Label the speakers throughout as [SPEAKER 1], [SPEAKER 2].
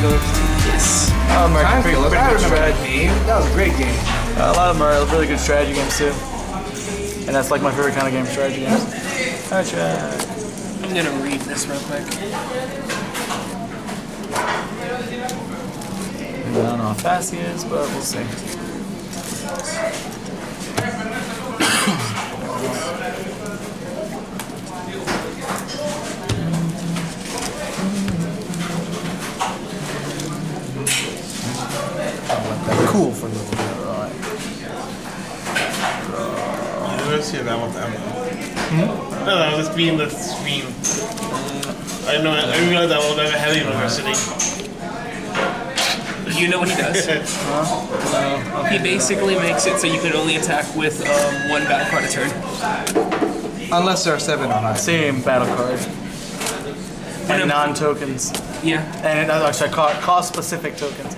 [SPEAKER 1] Killers?
[SPEAKER 2] Yes.
[SPEAKER 1] Time Killers. I remember that game. That was a great game.
[SPEAKER 3] A lot of them are really good strategy games too. And that's like my favorite kind of game, strategy games. Hatchhyak.
[SPEAKER 2] I'm gonna read this real quick.
[SPEAKER 3] I don't know how fast he is, but we'll see.
[SPEAKER 1] Cool for the
[SPEAKER 4] University of Alabama. No, I was just reading the screen. I didn't realize that Alabama had a university.
[SPEAKER 2] You know what he does? He basically makes it so you can only attack with one battle card a turn.
[SPEAKER 1] Unless there are 7 or 9.
[SPEAKER 3] Same battle cards. And non-tokens.
[SPEAKER 2] Yeah.
[SPEAKER 3] And actually cost-specific tokens.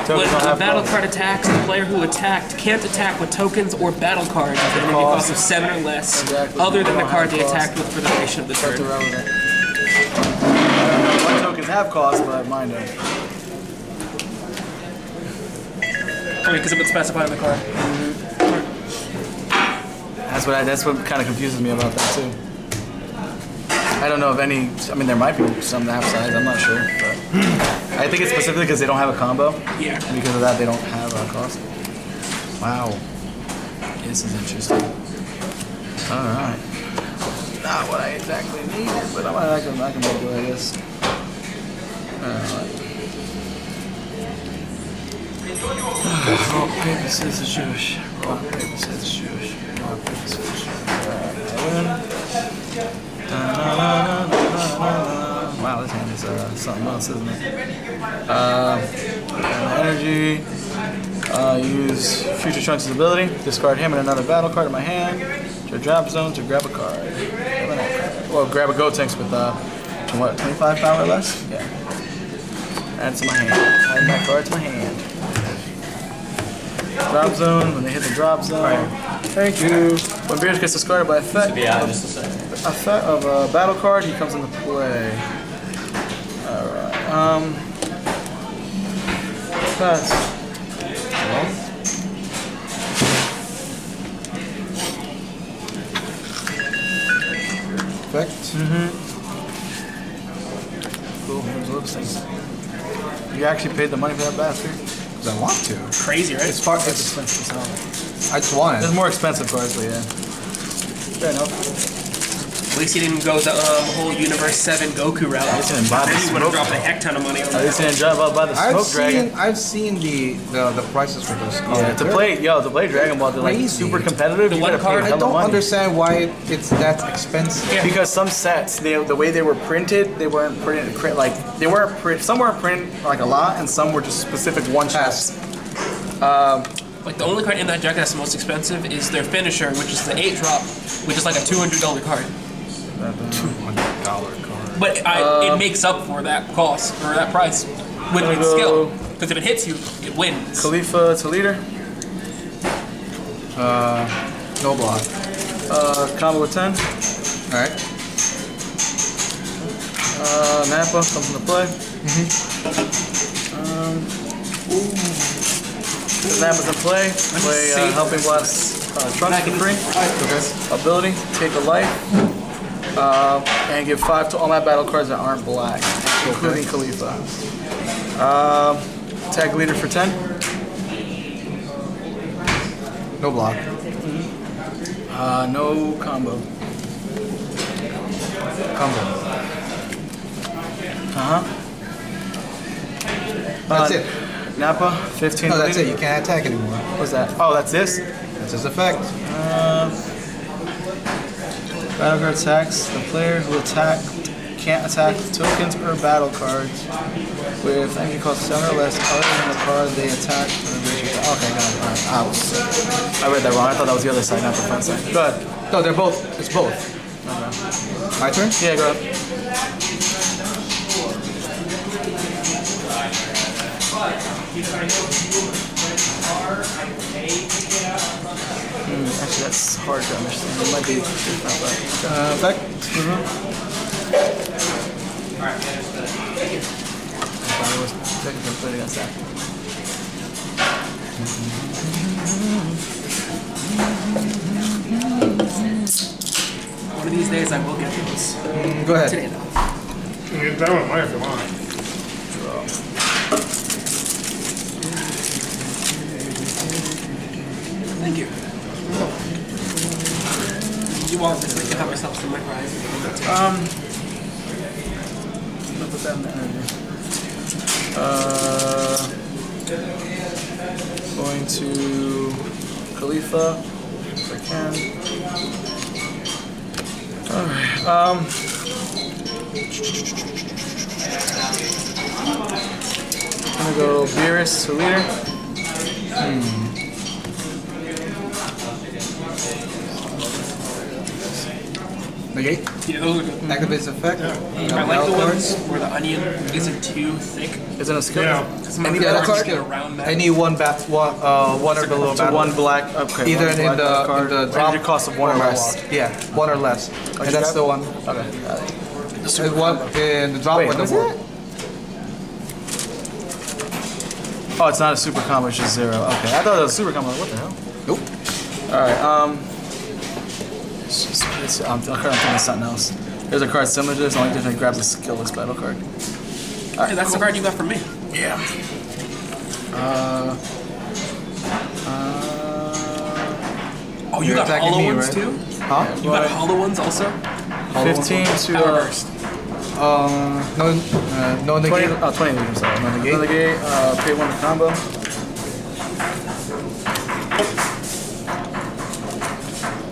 [SPEAKER 2] When a battle card attacks, the player who attacked can't attack with tokens or battle cards with an enemy cost of 7 or less, other than the card they attacked with for the duration of the turn.
[SPEAKER 3] That's irrelevant. I don't know what tokens have cost, but mine don't.
[SPEAKER 2] I mean, because it would specify on the card.
[SPEAKER 3] That's what kind of confuses me about that too. I don't know of any. I mean, there might be some that have size. I'm not sure, but I think it's specifically because they don't have a combo.
[SPEAKER 2] Yeah.
[SPEAKER 3] And because of that, they don't have a cost. Wow. This is interesting. All right. Not what I exactly needed, but I can make it like this. All right. Rock, paper, scissors, shoot. Rock, paper, scissors, shoot. Rock, paper, scissors, shoot. Wow, this hand is something else, isn't it? Energy. Use Future Trunks' ability. Discard him and another battle card in my hand. To a drop zone to grab a card. Well, grab a Gotenks with what, 25 power or less? Yeah. Add to my hand. Add that card to my hand. Drop zone, when they hit the drop zone. Thank you. When Beers gets discarded by effect of a battle card, he comes into play. Alright. Pass.
[SPEAKER 1] Effect.
[SPEAKER 3] Cool, here's those things. You actually paid the money for that bastard?
[SPEAKER 1] Because I want to.
[SPEAKER 2] Crazy, right?
[SPEAKER 3] It's expensive, so.
[SPEAKER 1] I just want it.
[SPEAKER 3] There's more expensive cards, but yeah. Fair enough.
[SPEAKER 2] At least he didn't go the whole Universe 7 Goku route.
[SPEAKER 3] At least he didn't buy the
[SPEAKER 2] Then he would have
[SPEAKER 3] smoke.
[SPEAKER 2] dropped a heck ton of money on
[SPEAKER 3] At least he
[SPEAKER 2] that.
[SPEAKER 3] didn't drive out by the smoke dragon.
[SPEAKER 1] I've seen the prices for those cards.
[SPEAKER 3] Yeah, to play Dragon Ball, they're like
[SPEAKER 1] Crazy.
[SPEAKER 3] super competitive.
[SPEAKER 2] The
[SPEAKER 3] You
[SPEAKER 2] one
[SPEAKER 3] gotta pay
[SPEAKER 2] card-
[SPEAKER 3] a
[SPEAKER 1] I
[SPEAKER 3] hell of
[SPEAKER 1] don't
[SPEAKER 3] money.
[SPEAKER 1] understand why it's that expensive.
[SPEAKER 2] Yeah.
[SPEAKER 3] Because some sets, the way they were printed, they weren't printed like they weren't print. Some weren't printed like a lot, and some were just specific one shots.
[SPEAKER 2] Like the only card in that deck that's the most expensive is their finisher, which is the 8-drop, which is like a $200 card.
[SPEAKER 1] $200 card.
[SPEAKER 2] But it makes up for that cost, or that price, with skill. Because if it hits you, it wins.
[SPEAKER 3] Caulifla to leader.
[SPEAKER 1] No block.
[SPEAKER 3] Combo with 10.
[SPEAKER 1] Alright.
[SPEAKER 3] Nappa comes into play. Nappa's in play. Play Helping Blast Trunks for free.
[SPEAKER 1] Okay.
[SPEAKER 3] Ability, take a life. And give 5 to all my battle cards that aren't black, including Caulifla. Tag leader for 10.
[SPEAKER 1] No block.
[SPEAKER 3] No combo.
[SPEAKER 1] Combo. That's it.
[SPEAKER 3] Nappa, 15.
[SPEAKER 1] No, that's
[SPEAKER 3] leader.
[SPEAKER 1] it. You can't attack anymore.
[SPEAKER 3] What's that? Oh, that's this?
[SPEAKER 1] That's his effect.
[SPEAKER 3] Battle card attacks. The player who attacked can't attack with tokens or battle cards with energy cost 7 or less other than the card they attacked. Okay, got it. Alright. I read that wrong. I thought that was the other side, not the front side. Go ahead.
[SPEAKER 1] No, they're both. It's both.
[SPEAKER 3] Okay.
[SPEAKER 1] My turn?
[SPEAKER 3] Yeah, go ahead. Actually, that's hard to understand. It might be
[SPEAKER 1] Effect.
[SPEAKER 3] Put it against that.
[SPEAKER 2] One of these days I will get those.
[SPEAKER 1] Go ahead.
[SPEAKER 2] Today though.
[SPEAKER 4] You can get that one if you want.
[SPEAKER 2] Thank you. You want this? We can have ourselves some micro-eyes.
[SPEAKER 3] I'll put that in the energy. Going to Caulifla if I can. Alright, I'm gonna go Beerus to leader.
[SPEAKER 1] Negate.
[SPEAKER 2] Yeah, those are good.
[SPEAKER 1] Activates effect.
[SPEAKER 2] I like the ones where the onion isn't too thick.
[SPEAKER 3] Isn't a skill?
[SPEAKER 4] Yeah.
[SPEAKER 1] Any battle card?
[SPEAKER 2] Around that.
[SPEAKER 1] Any one or below
[SPEAKER 3] So
[SPEAKER 1] battle.
[SPEAKER 3] one black, okay.
[SPEAKER 1] Either
[SPEAKER 3] one
[SPEAKER 1] in
[SPEAKER 3] black
[SPEAKER 1] the
[SPEAKER 3] card.
[SPEAKER 1] drop
[SPEAKER 3] Energy cost of one or less.
[SPEAKER 1] Yeah, one or less. And
[SPEAKER 3] you
[SPEAKER 1] that's
[SPEAKER 3] grab?
[SPEAKER 1] the one.
[SPEAKER 3] Okay.
[SPEAKER 1] And one in the drop
[SPEAKER 3] Wait,
[SPEAKER 1] or the
[SPEAKER 3] what is
[SPEAKER 1] board.
[SPEAKER 3] that? Oh, it's not a super combo, it's just 0. Okay, I thought it was a super combo. What the hell?
[SPEAKER 1] Nope.
[SPEAKER 3] Alright, I'm thinking of something else. There's a card similar to this, the only difference it grabs a skillless battle card.
[SPEAKER 2] Hey, that's the card you got from me.
[SPEAKER 3] Yeah.
[SPEAKER 2] Oh, you
[SPEAKER 1] You're
[SPEAKER 2] got
[SPEAKER 1] attacking
[SPEAKER 2] hollow
[SPEAKER 1] me,
[SPEAKER 2] ones
[SPEAKER 1] right?
[SPEAKER 2] too?
[SPEAKER 1] Huh?
[SPEAKER 2] You got hollow ones also?
[SPEAKER 3] 15 to
[SPEAKER 2] Burst.
[SPEAKER 1] No negate.
[SPEAKER 3] 20, 20 lead, I'm sorry.
[SPEAKER 1] No negate.
[SPEAKER 3] No negate, pay 1 to combo.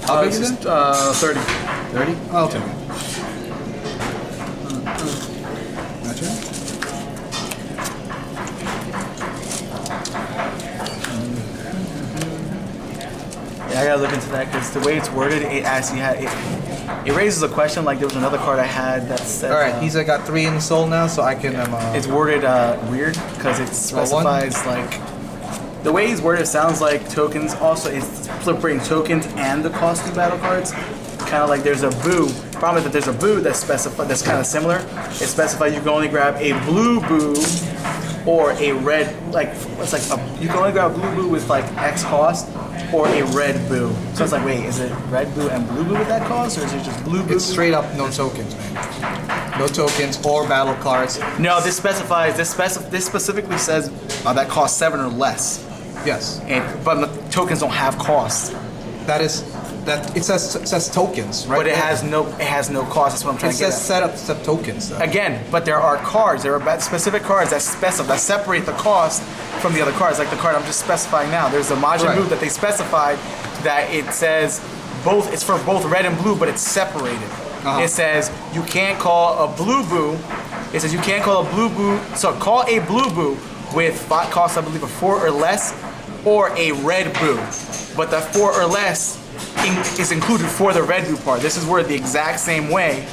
[SPEAKER 1] How big is it?
[SPEAKER 3] 30.
[SPEAKER 1] 30? I'll take it. My turn?
[SPEAKER 3] Yeah, I gotta look into that because the way it's worded, it actually it raises a question. Like there was another card I had that said.
[SPEAKER 1] Alright, he's got 3 in soul now, so I can.
[SPEAKER 3] It's worded weird because it specifies like the way he's worded. It sounds like tokens. Also, it's separating tokens and the cost of battle cards. Kind of like there's a boo. Problem is that there's a boo that's kind of similar. It specifies you can only grab a blue boo or a red. Like it's like you can only grab a blue boo with like X cost. Or a red boo. So it's like, wait, is it red boo and blue boo with that cost, or is it just blue boo?
[SPEAKER 1] It's straight up no tokens, man. No tokens or battle cards.
[SPEAKER 3] No, this specifically says that costs 7 or less.
[SPEAKER 1] Yes.
[SPEAKER 3] But the tokens don't have cost.
[SPEAKER 1] It says tokens, right?
[SPEAKER 3] But it has no cost. That's what I'm trying
[SPEAKER 1] It
[SPEAKER 3] to get
[SPEAKER 1] says
[SPEAKER 3] at.
[SPEAKER 1] set tokens. Though.
[SPEAKER 3] Again, but there are cards. There are specific cards that separate the cost from the other cards. Like the card I'm just specifying now. There's a Majin
[SPEAKER 1] Right.
[SPEAKER 3] Buu that they specified that it says both. It's for both red and blue, but it's separated. It says you can't call a blue boo. It says you can't call a blue boo. So call a blue boo with cost I believe of 4 or less, or a red boo. But the 4 or less is included for the red boo part. This is worded the exact same way,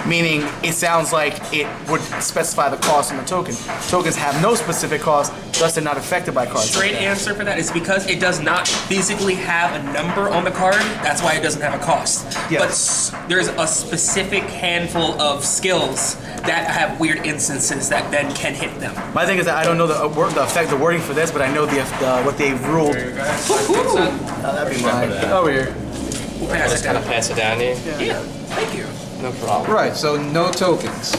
[SPEAKER 3] meaning it sounds like it would specify the cost on the token. Tokens have no specific cost, thus they're not affected by cards.
[SPEAKER 2] Straight answer for that is because it does not physically have a number on the card. That's why it doesn't have a cost.
[SPEAKER 1] Yes.
[SPEAKER 2] But there's a specific handful of skills that have weird instances that then can hit them.
[SPEAKER 3] My thing is that I don't know the wording for this, but I know what they've ruled. That'd be mine. Over here.
[SPEAKER 2] We'll pass it
[SPEAKER 5] Kind
[SPEAKER 2] down.
[SPEAKER 5] of pass it down here.
[SPEAKER 2] Yeah, thank you.
[SPEAKER 5] No problem.
[SPEAKER 1] Right, so no tokens.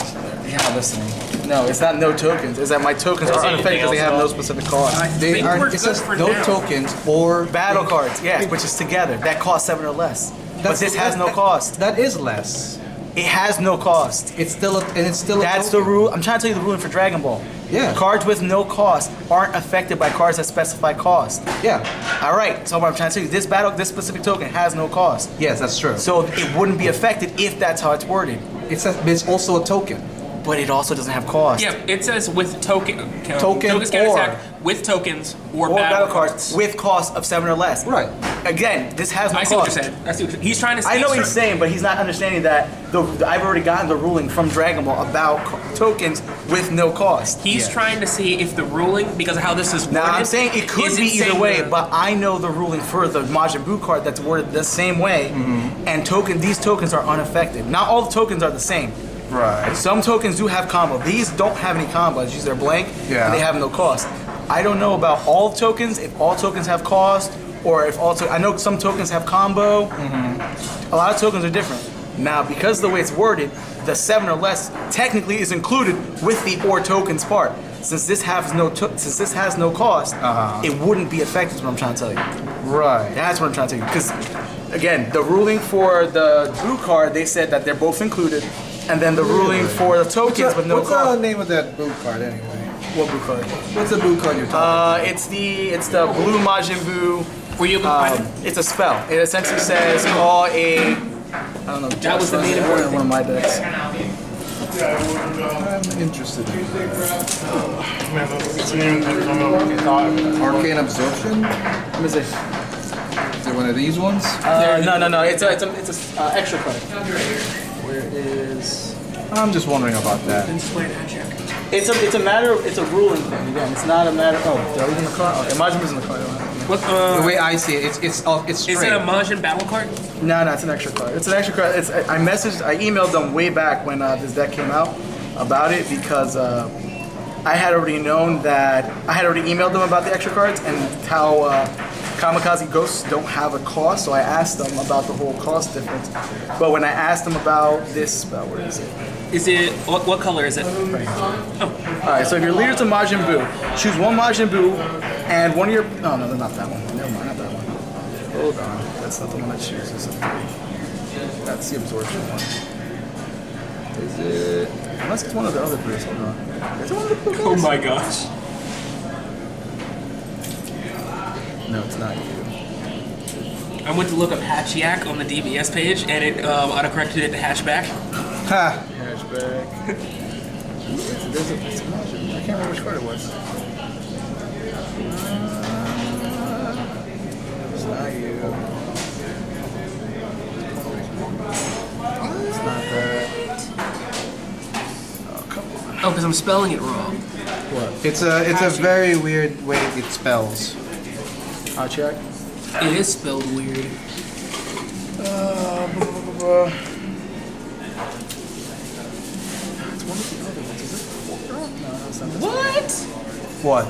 [SPEAKER 3] Yeah, listen. No, it's not no tokens. It's that my tokens are unaffected because they have no specific cost.
[SPEAKER 2] I
[SPEAKER 1] They
[SPEAKER 2] think
[SPEAKER 1] are.
[SPEAKER 2] we're
[SPEAKER 1] It
[SPEAKER 2] good
[SPEAKER 1] says
[SPEAKER 2] for
[SPEAKER 1] no
[SPEAKER 2] now.
[SPEAKER 1] tokens or
[SPEAKER 3] Battle cards, yes, which is together. That costs 7 or less. But this has no cost.
[SPEAKER 1] That is less.
[SPEAKER 3] It has no cost.
[SPEAKER 1] It's still a
[SPEAKER 3] That's
[SPEAKER 1] token.
[SPEAKER 3] the rule. I'm trying to tell you the ruling for Dragon Ball.
[SPEAKER 1] Yeah.
[SPEAKER 3] Cards with no cost aren't affected by cards that specify cost.
[SPEAKER 1] Yeah.
[SPEAKER 3] All right. So what I'm trying to tell you, this specific token has no cost.
[SPEAKER 1] Yes, that's true.
[SPEAKER 3] So it wouldn't be affected if that's how it's worded.
[SPEAKER 1] It says it's also a token.
[SPEAKER 3] But it also doesn't have cost.
[SPEAKER 2] Yeah, it says with tokens can
[SPEAKER 1] or-
[SPEAKER 2] attack with tokens or
[SPEAKER 3] Or
[SPEAKER 2] battle cards.
[SPEAKER 3] with cost of 7 or less.
[SPEAKER 1] Right.
[SPEAKER 3] Again, this has no
[SPEAKER 2] I
[SPEAKER 3] cost.
[SPEAKER 2] see what you're saying. I see what you're, he's trying to say.
[SPEAKER 3] I know what he's saying, but he's not understanding that I've already gotten the ruling from Dragon Ball about tokens with no cost.
[SPEAKER 2] He's trying to see if the ruling, because of how this is worded.
[SPEAKER 3] Now I'm saying it could be either
[SPEAKER 2] saying
[SPEAKER 3] way,
[SPEAKER 2] the-
[SPEAKER 3] but I know the ruling for the Majin Buu card that's worded the same way, and these tokens are unaffected. Not all the tokens are the same.
[SPEAKER 1] Right.
[SPEAKER 3] Some tokens do have combo. These don't have any combos. These are blank.
[SPEAKER 1] Yeah.
[SPEAKER 3] And they have no cost. I don't know about all tokens, if all tokens have cost, or if all I know some tokens have combo. A lot of tokens are different. Now, because of the way it's worded, the 7 or less technically is included with the or tokens part. Since this has no cost, it wouldn't be affected. Is what I'm trying to tell you.
[SPEAKER 1] Right.
[SPEAKER 3] That's what I'm trying to tell you. Because again, the ruling for the blue card, they said that they're both included, and then the ruling for the tokens with no
[SPEAKER 1] What's
[SPEAKER 3] cost.
[SPEAKER 1] the name of that blue card anyway?
[SPEAKER 3] What blue card?
[SPEAKER 1] What's the blue card you're talking
[SPEAKER 3] It's the blue Majin Buu.
[SPEAKER 2] Were you able to find it?
[SPEAKER 3] It's a spell. It essentially says call a. I don't know.
[SPEAKER 2] That was the native word.
[SPEAKER 3] One of my decks.
[SPEAKER 1] about? I'm interested in that. Arcane Absorption?
[SPEAKER 3] Let me see.
[SPEAKER 1] Is it one of these ones?
[SPEAKER 3] No. It's a extra card. Where is?
[SPEAKER 1] I'm just wondering about that.
[SPEAKER 3] It's a matter of, it's a ruling thing. Again, it's not a matter. Oh, did I leave in the card? Okay, Majin Buu's in the card.
[SPEAKER 2] What,
[SPEAKER 1] The way I see it, it's straight.
[SPEAKER 2] is it a Majin battle card?
[SPEAKER 3] No, it's an extra card. It's an extra card. I emailed them way back when this deck came out about it because I had already known that I had already emailed them about the extra cards and how kamikaze ghosts don't have a cost. So I asked them about the whole cost difference. But when I asked them about this spell, where is it?
[SPEAKER 2] Is it, what color is it?
[SPEAKER 3] Alright, so if your leader's a Majin Buu, choose one Majin Buu and one of your. Oh, no, not that one. Never mind, not that one. Hold on. That's not the one I choose. It's a 3. That's the absorption one. Is it. Unless it's one of the other 3s. Hold on. Is it one of the blue guys?
[SPEAKER 2] Oh my gosh.
[SPEAKER 3] No, it's not you.
[SPEAKER 2] I went to look up Hatchhyak on the DBS page and it autocorrected it to Hatchback.
[SPEAKER 1] Ha!
[SPEAKER 3] Hatchback. It's a Majin. I can't remember which card it was. It's not you. It's not that. Oh, come on.
[SPEAKER 2] Oh, because I'm spelling it wrong.
[SPEAKER 3] What?
[SPEAKER 1] It's a very weird way it spells.
[SPEAKER 3] Hatchhyak?
[SPEAKER 2] It is spelled weird.
[SPEAKER 3] It's one of the other ones. Is it 4? No, it's not this one.
[SPEAKER 2] What?
[SPEAKER 1] What?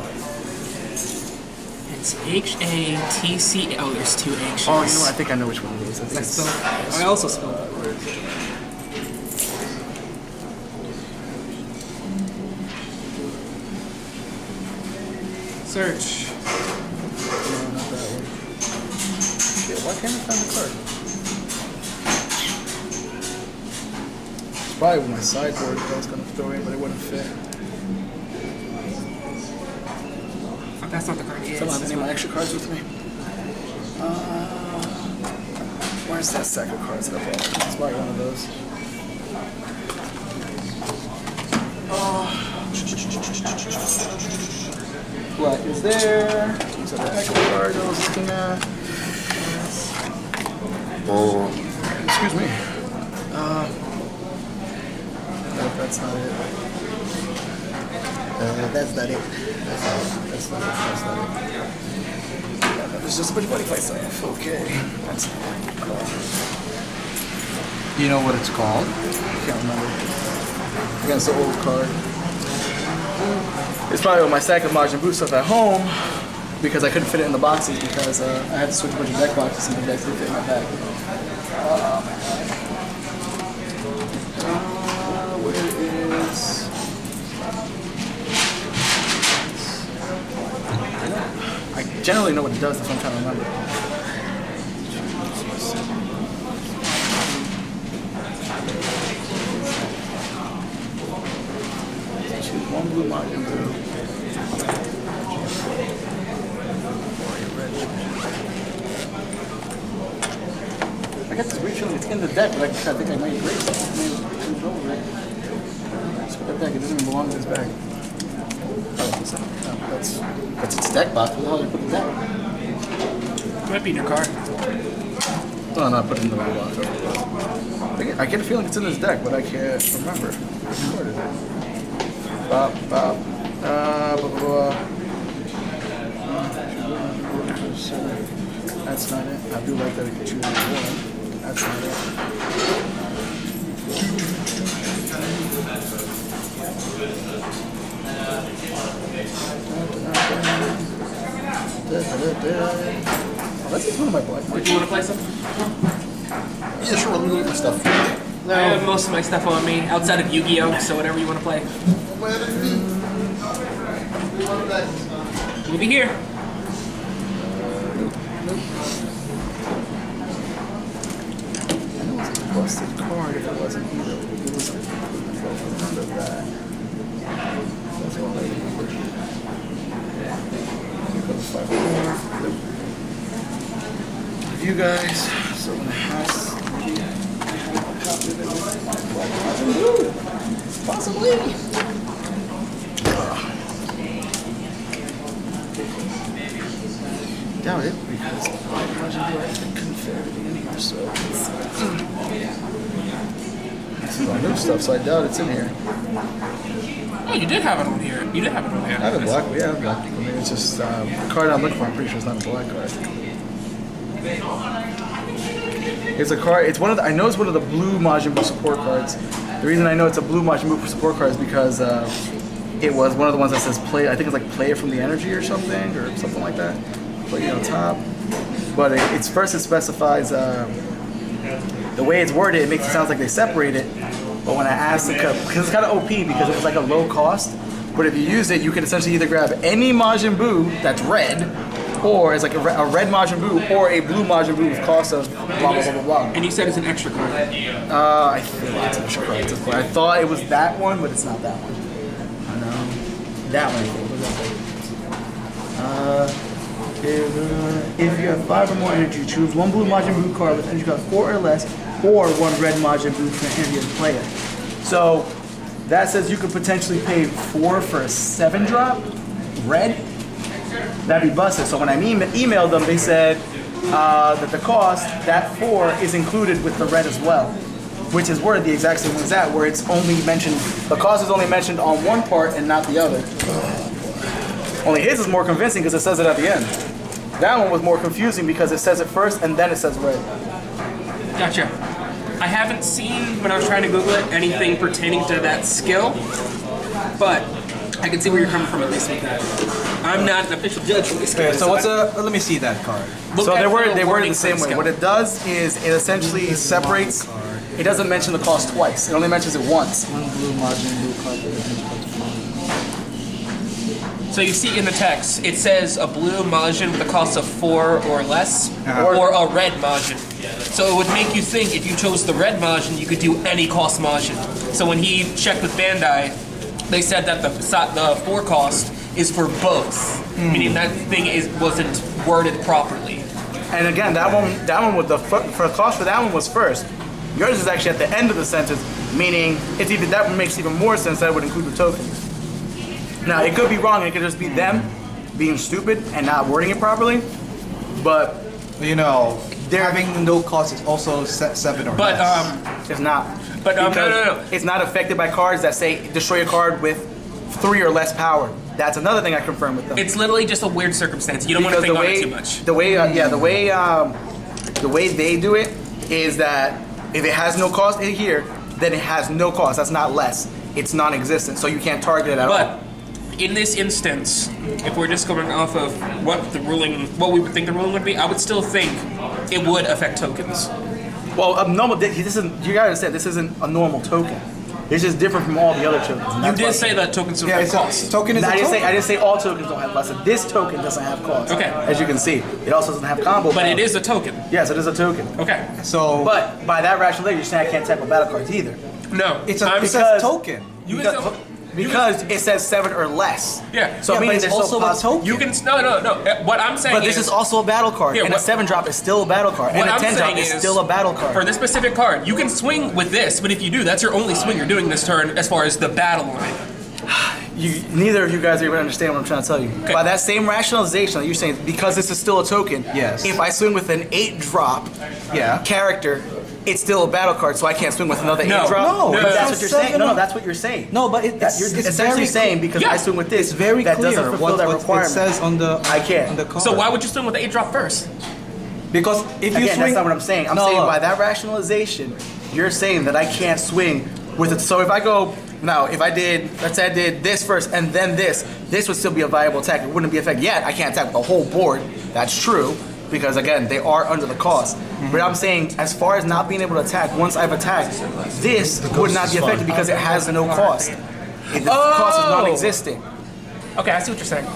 [SPEAKER 2] It's Hatc. Oh, there's 2 H's.
[SPEAKER 3] Oh, you know what? I think I know which one it is. I think it's,
[SPEAKER 2] I also spelled that word. Search.
[SPEAKER 3] no, not that one. Shit, why can't I find the card? It's probably with my sideboard that I was going to throw in, but it wouldn't fit.
[SPEAKER 2] Oh, that's not the card. Yeah,
[SPEAKER 3] Someone have
[SPEAKER 2] it's
[SPEAKER 3] any of my extra cards with me? Where's that stack of cards that I bought? It's probably one of those. What is there? These are the extra cards I was looking at. Excuse me. No, that's not it. That's not it. That's not it. Yeah, there's just a bunch of buddy fight stuff. Okay. That's not it.
[SPEAKER 1] You know what it's called?
[SPEAKER 3] Can't remember. Again, it's an old card. It's probably with my stack of Majin Buu stuff at home because I couldn't fit it in the boxes because I had to switch a bunch of deck boxes and the decks didn't fit in my bag. Where is... I generally know what it does, that's what I'm trying to remember. Choose one blue Majin Buu. I got this weird feeling it's in the deck, but I think I might erase it. Maybe over it. Let's put that deck, it doesn't even belong to this bag. Oh, that's its deck box. Where the hell did I put the deck?
[SPEAKER 2] Might be in your car.
[SPEAKER 3] Oh, no, I put it in the wrong box. I get a feeling it's in this deck, but I can't remember. Where is it? Bop, bop. Blah, blah, blah. That's not it. I do like that I can choose one. That's not it.
[SPEAKER 1] remove stuff.
[SPEAKER 2] I have most of my stuff on me, outside of Yu-Gi-Oh, so whatever you want to play. We'll be here.
[SPEAKER 3] Busted card if it wasn't either. It was none of that. That's all I remember. You guys, so in the house, possibly. Doubt it because I couldn't fit everything in here, so. This is all new stuff, so I doubt it's in here.
[SPEAKER 2] Oh, you did have it on here. You did have it on here.
[SPEAKER 3] I have a black, yeah, I have a black. I mean, it's just the card I'm looking for. I'm pretty sure it's not a black card. It's a card. It's one of the. I know it's one of the blue Majin Buu support cards. The reason I know it's a blue Majin Buu support card is because it was one of the ones that says play. I think it's like play it from the energy or something like that. Play it on top. But it's first it specifies the way it's worded. It makes it sound like they separate it. But when I asked because it's kind of OP because it was like a low cost. But if you use it, you can essentially either grab any Majin Buu that's red, or it's like a red Majin Buu, or a blue Majin Buu with cost of blah blah blah blah blah.
[SPEAKER 2] And you said it's an extra card.
[SPEAKER 3] I think it's an extra card. I thought it was that one, but it's not that one. No, that one. I think. If you have 5 or more energy, choose one blue Majin Buu card with energy cost 4 or less, or one red Majin Buu for energy of the player. So that says you could potentially pay 4 for a 7-drop red. That'd be busted. So when I emailed them, they said that the cost, that 4 is included with the red as well, which is where the exact same as that, where it's only mentioned, the cost is only mentioned on one part and not the other. Only his is more convincing because it says it at the end. That one was more confusing because it says it first and then it says red.
[SPEAKER 2] Gotcha. I haven't seen, when I was trying to Google it, anything pertaining to that skill, but I can see where you're coming from at least with that. I'm not an official judge for this game.
[SPEAKER 1] So what's a? Let me see that card.
[SPEAKER 3] So they were the same way. What it does is it essentially separates. It doesn't mention the cost twice. It only mentions it once. One blue Majin Buu card.
[SPEAKER 2] So you see in the text, it says a blue Majin with a cost of 4 or less, or a red Majin. So it would make you think if you chose the red Majin, you could do any cost Majin. So when he checked with Bandai, they said that the 4 cost is for both, meaning that thing wasn't worded properly.
[SPEAKER 3] And again, that one with the cost for that one was first. Yours is actually at the end of the sentence, meaning it's even that makes even more sense that it would include the tokens. Now it could be wrong. It could just be them being stupid and not wording it properly. But
[SPEAKER 1] you know, they're having no cost is also 7 or less.
[SPEAKER 3] It's not.
[SPEAKER 2] But no.
[SPEAKER 3] It's not affected by cards that say destroy a card with 3 or less power. That's another thing I confirmed with them.
[SPEAKER 2] It's literally just a weird circumstance. You don't want to think on it too much.
[SPEAKER 3] The way they do it is that if it has no cost in here, then it has no cost. That's not less. It's non-existent, so you can't target it at all.
[SPEAKER 2] But in this instance, if we're just going off of what we would think the ruling would be, I would still think it would affect tokens.
[SPEAKER 3] Well, this isn't. You gotta understand, this isn't a normal token. It's just different from all the other tokens.
[SPEAKER 2] You did say that tokens don't have cost.
[SPEAKER 1] Token is
[SPEAKER 3] I
[SPEAKER 1] a
[SPEAKER 3] didn't
[SPEAKER 1] token.
[SPEAKER 3] say. I didn't say all tokens don't have cost. I said this token doesn't have cost.
[SPEAKER 2] Okay.
[SPEAKER 3] As you can see, it also doesn't have combo.
[SPEAKER 2] But
[SPEAKER 3] power.
[SPEAKER 2] it is a token.
[SPEAKER 3] Yes, it is a token.
[SPEAKER 2] Okay.
[SPEAKER 1] So,
[SPEAKER 3] But by that rationale, you're saying I can't tap with battle cards either.
[SPEAKER 2] No.
[SPEAKER 1] it
[SPEAKER 3] because-
[SPEAKER 1] says token.
[SPEAKER 3] Because it says 7 or less.
[SPEAKER 2] Yeah.
[SPEAKER 3] So
[SPEAKER 1] Yeah,
[SPEAKER 3] meaning
[SPEAKER 1] but it's
[SPEAKER 3] there's
[SPEAKER 1] also a token.
[SPEAKER 2] You can no. What I'm saying
[SPEAKER 3] But this is also a battle card,
[SPEAKER 2] Yeah,
[SPEAKER 3] and
[SPEAKER 2] what-
[SPEAKER 3] a 7-drop is still a battle card, and
[SPEAKER 2] What
[SPEAKER 3] a
[SPEAKER 2] I'm
[SPEAKER 3] 10-drop
[SPEAKER 2] saying
[SPEAKER 3] is
[SPEAKER 2] is,
[SPEAKER 3] still a battle card.
[SPEAKER 2] for this specific card, you can swing with this, but if you do, that's your only swing you're doing this turn as far as the battle line.
[SPEAKER 3] Neither of you guys are even understand what I'm trying to tell you.
[SPEAKER 2] Okay.
[SPEAKER 3] By that same rationalization that you're saying, because this is still a token,
[SPEAKER 1] Yes.
[SPEAKER 3] if I swing with an 8-drop
[SPEAKER 1] Yeah.
[SPEAKER 3] character, it's still a battle card, so I can't swing with another
[SPEAKER 2] No.
[SPEAKER 3] 8-drop?
[SPEAKER 1] No,
[SPEAKER 3] But
[SPEAKER 1] no,
[SPEAKER 3] that's
[SPEAKER 1] no.
[SPEAKER 3] what you're saying. No,
[SPEAKER 1] Seven-
[SPEAKER 3] that's what you're saying.
[SPEAKER 1] No, but
[SPEAKER 3] You're
[SPEAKER 1] it's
[SPEAKER 3] essentially
[SPEAKER 1] very
[SPEAKER 3] saying because
[SPEAKER 2] Yeah.
[SPEAKER 3] I swing with this,
[SPEAKER 1] It's very
[SPEAKER 3] that
[SPEAKER 1] clear
[SPEAKER 3] doesn't fulfill that
[SPEAKER 1] what
[SPEAKER 3] requirement.
[SPEAKER 1] it says on the
[SPEAKER 3] I can't.
[SPEAKER 1] on the card.
[SPEAKER 2] So why would you swing with the 8-drop first?
[SPEAKER 1] Because if you
[SPEAKER 3] Again,
[SPEAKER 1] swing,
[SPEAKER 3] that's not what I'm saying. I'm
[SPEAKER 1] No,
[SPEAKER 3] saying
[SPEAKER 1] no.
[SPEAKER 3] by that rationalization, you're saying that I can't swing with it. So if I go now, let's say I did this first and then this would still be a viable attack. It wouldn't be effective. Yet I can't attack the whole board. That's true. because again, they are under the cost. But I'm saying, as far as not being able to attack, once I've attacked, this would not be affected because it has no cost. The cost is non-existent.
[SPEAKER 2] Okay, I see what you're saying.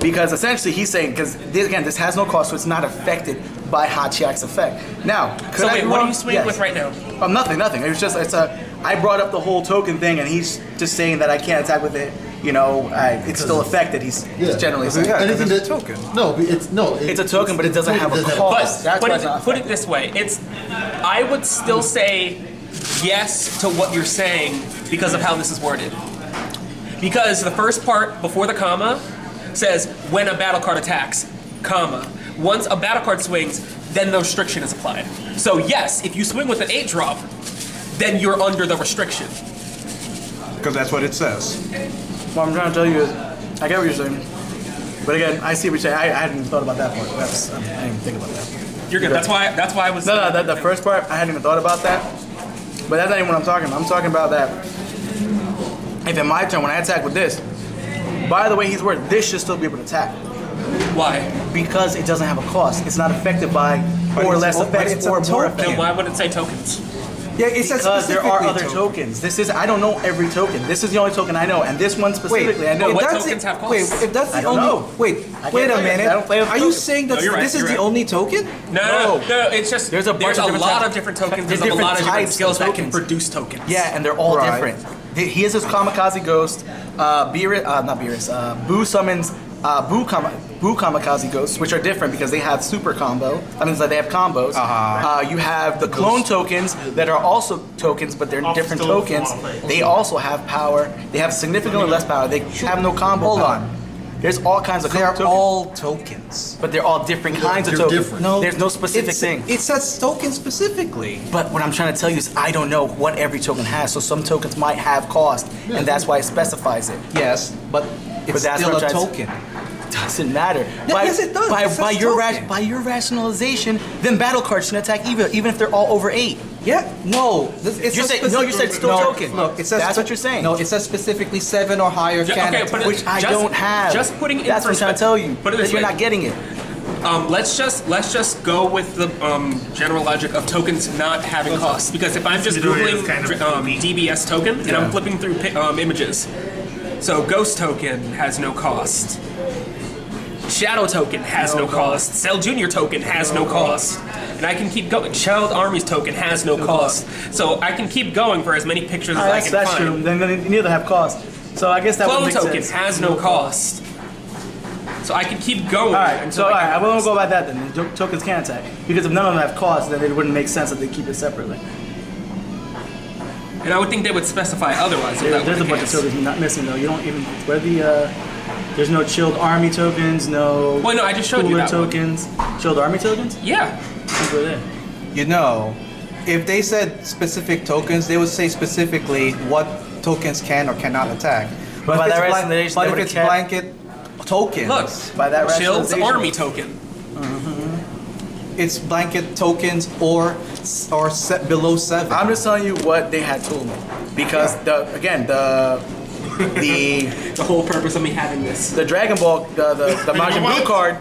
[SPEAKER 3] Because essentially he's saying, because this has no cost, so it's not affected by Hatchhak's effect. Now,
[SPEAKER 2] So wait, what are you swinging with right now?
[SPEAKER 3] Nothing. It was just, I brought up the whole token thing, and he's just saying that I can't attack with it. You know, it's still affected. He's generally saying.
[SPEAKER 5] Anything
[SPEAKER 1] it's a token.
[SPEAKER 3] It's a token, but it doesn't have a cost.
[SPEAKER 2] But put it this way, I would still say yes to what you're saying because of how this is worded. Because the first part before the comma says when a battle card attacks, comma. Once a battle card swings, then the restriction is applied. So yes, if you swing with an 8-drop, then you're under the restriction.
[SPEAKER 1] Because that's what it says.
[SPEAKER 3] What I'm trying to tell you is, I get what you're saying. But again, I see what you're saying. I hadn't even thought about that part. I didn't even think about that.
[SPEAKER 2] You're good. That's why I was.
[SPEAKER 3] No, the first part, I hadn't even thought about that. But that's not even what I'm talking about. I'm talking about that. If in my turn, when I attack with this, by the way he's worded, this should still be able to attack.
[SPEAKER 2] Why?
[SPEAKER 3] Because it doesn't have a cost. It's not affected by or less effects or more effects.
[SPEAKER 2] Then why would it say tokens?
[SPEAKER 1] Yeah, it says
[SPEAKER 3] Because there are other
[SPEAKER 1] specifically
[SPEAKER 3] tokens. I don't know every token. This is the only token I know, and this one specifically I know.
[SPEAKER 2] What
[SPEAKER 1] that's
[SPEAKER 2] tokens have costs?
[SPEAKER 1] Wait, if that's the
[SPEAKER 3] I don't
[SPEAKER 1] only.
[SPEAKER 3] know.
[SPEAKER 1] Wait
[SPEAKER 3] I
[SPEAKER 1] a
[SPEAKER 3] can't-
[SPEAKER 1] minute.
[SPEAKER 3] I don't play with
[SPEAKER 1] Are you
[SPEAKER 3] tokens.
[SPEAKER 1] saying that
[SPEAKER 2] you're right,
[SPEAKER 1] this is
[SPEAKER 2] you're
[SPEAKER 1] the
[SPEAKER 2] right.
[SPEAKER 1] only token?
[SPEAKER 2] No. It's just
[SPEAKER 3] There's a bunch of different
[SPEAKER 2] lot
[SPEAKER 3] types-
[SPEAKER 2] of different tokens.
[SPEAKER 3] there's
[SPEAKER 2] There's a lot of
[SPEAKER 3] different
[SPEAKER 2] different
[SPEAKER 3] types
[SPEAKER 2] skills
[SPEAKER 3] of
[SPEAKER 2] that can
[SPEAKER 3] tokens.
[SPEAKER 2] produce tokens.
[SPEAKER 3] Yeah, and they're all
[SPEAKER 1] Right.
[SPEAKER 3] different. He has his kamikaze ghost. Boo summons Boo kamikaze ghosts, which are different because they have super combo. That means that they have combos. You have the clone tokens that are also tokens, but they're different tokens. They also have power. They have significantly less power. They have no combo.
[SPEAKER 1] Hold
[SPEAKER 3] power.
[SPEAKER 1] on.
[SPEAKER 3] There's all kinds of
[SPEAKER 1] They're
[SPEAKER 3] tokens,
[SPEAKER 1] all tokens.
[SPEAKER 3] but they're all different kinds of
[SPEAKER 5] they're
[SPEAKER 3] tokens.
[SPEAKER 5] different.
[SPEAKER 1] No,
[SPEAKER 3] There's no specific thing.
[SPEAKER 1] It says tokens specifically.
[SPEAKER 3] But what I'm trying to tell you is I don't know what every token has. So some tokens might have cost, and that's why it specifies it.
[SPEAKER 1] Yes, but it's
[SPEAKER 3] that's
[SPEAKER 1] still
[SPEAKER 3] what
[SPEAKER 1] a
[SPEAKER 3] I'm trying to-
[SPEAKER 1] token.
[SPEAKER 3] Doesn't matter.
[SPEAKER 1] Yes, it does. It says
[SPEAKER 3] By
[SPEAKER 1] token.
[SPEAKER 3] your rationalization, then battle cards can attack even if they're all over 8.
[SPEAKER 1] Yeah, no.
[SPEAKER 3] You said still token.
[SPEAKER 1] Look, it says
[SPEAKER 3] That's what you're saying.
[SPEAKER 1] No, it says specifically 7 or higher can
[SPEAKER 2] okay,
[SPEAKER 1] attack.
[SPEAKER 2] but
[SPEAKER 3] Which I
[SPEAKER 2] Just-
[SPEAKER 3] don't have.
[SPEAKER 2] just putting it in
[SPEAKER 3] That's what I'm trying to tell you.
[SPEAKER 2] Put it this
[SPEAKER 3] You're
[SPEAKER 2] way.
[SPEAKER 3] not getting it.
[SPEAKER 2] Let's just go with the general logic of tokens not having costs. Because if I'm just
[SPEAKER 4] Pizzeria is
[SPEAKER 2] googling
[SPEAKER 4] kind of
[SPEAKER 2] DBS token and I'm flipping through images, so Ghost token has no cost. Shadow token has no cost. Cell Junior token has no cost. And I can keep going. Child Armies token has no cost. So I can keep going for as many pictures as I can
[SPEAKER 3] That's
[SPEAKER 2] find.
[SPEAKER 3] true. Then neither have cost. So I guess that would
[SPEAKER 2] Clone
[SPEAKER 3] make
[SPEAKER 2] token
[SPEAKER 3] sense.
[SPEAKER 2] has no cost. So I can keep going.
[SPEAKER 3] All right,
[SPEAKER 2] until
[SPEAKER 3] so all right, I
[SPEAKER 2] get
[SPEAKER 3] won't
[SPEAKER 2] cost.
[SPEAKER 3] go by that then. The tokens can attack because if none of them have cost, then it wouldn't make sense that they keep it separately.
[SPEAKER 2] And I would think they would specify otherwise. If that
[SPEAKER 3] There's
[SPEAKER 2] were
[SPEAKER 3] a
[SPEAKER 2] the
[SPEAKER 3] bunch of
[SPEAKER 2] case.
[SPEAKER 3] tokens not missing though. You don't even where the there's no chilled army tokens, no.
[SPEAKER 2] Well, no, I just showed you
[SPEAKER 3] cooler
[SPEAKER 2] that one.
[SPEAKER 3] tokens. Chilled army tokens?
[SPEAKER 2] Yeah.
[SPEAKER 3] Over there.
[SPEAKER 1] You know, if they said specific tokens, they would say specifically what tokens can or cannot attack.
[SPEAKER 3] But by
[SPEAKER 1] if
[SPEAKER 3] that
[SPEAKER 1] it's
[SPEAKER 3] rationalization,
[SPEAKER 1] but
[SPEAKER 3] they
[SPEAKER 1] if
[SPEAKER 3] would've
[SPEAKER 1] it's
[SPEAKER 3] kept-
[SPEAKER 1] blanket tokens,
[SPEAKER 2] Look,
[SPEAKER 3] By that
[SPEAKER 2] Shield's
[SPEAKER 3] rationalization.
[SPEAKER 2] army token.
[SPEAKER 1] it's blanket tokens or set below 7.
[SPEAKER 3] I'm just telling you what they had told me because the
[SPEAKER 2] The whole purpose of me having this.
[SPEAKER 3] the Dragon Ball the Majin Buu card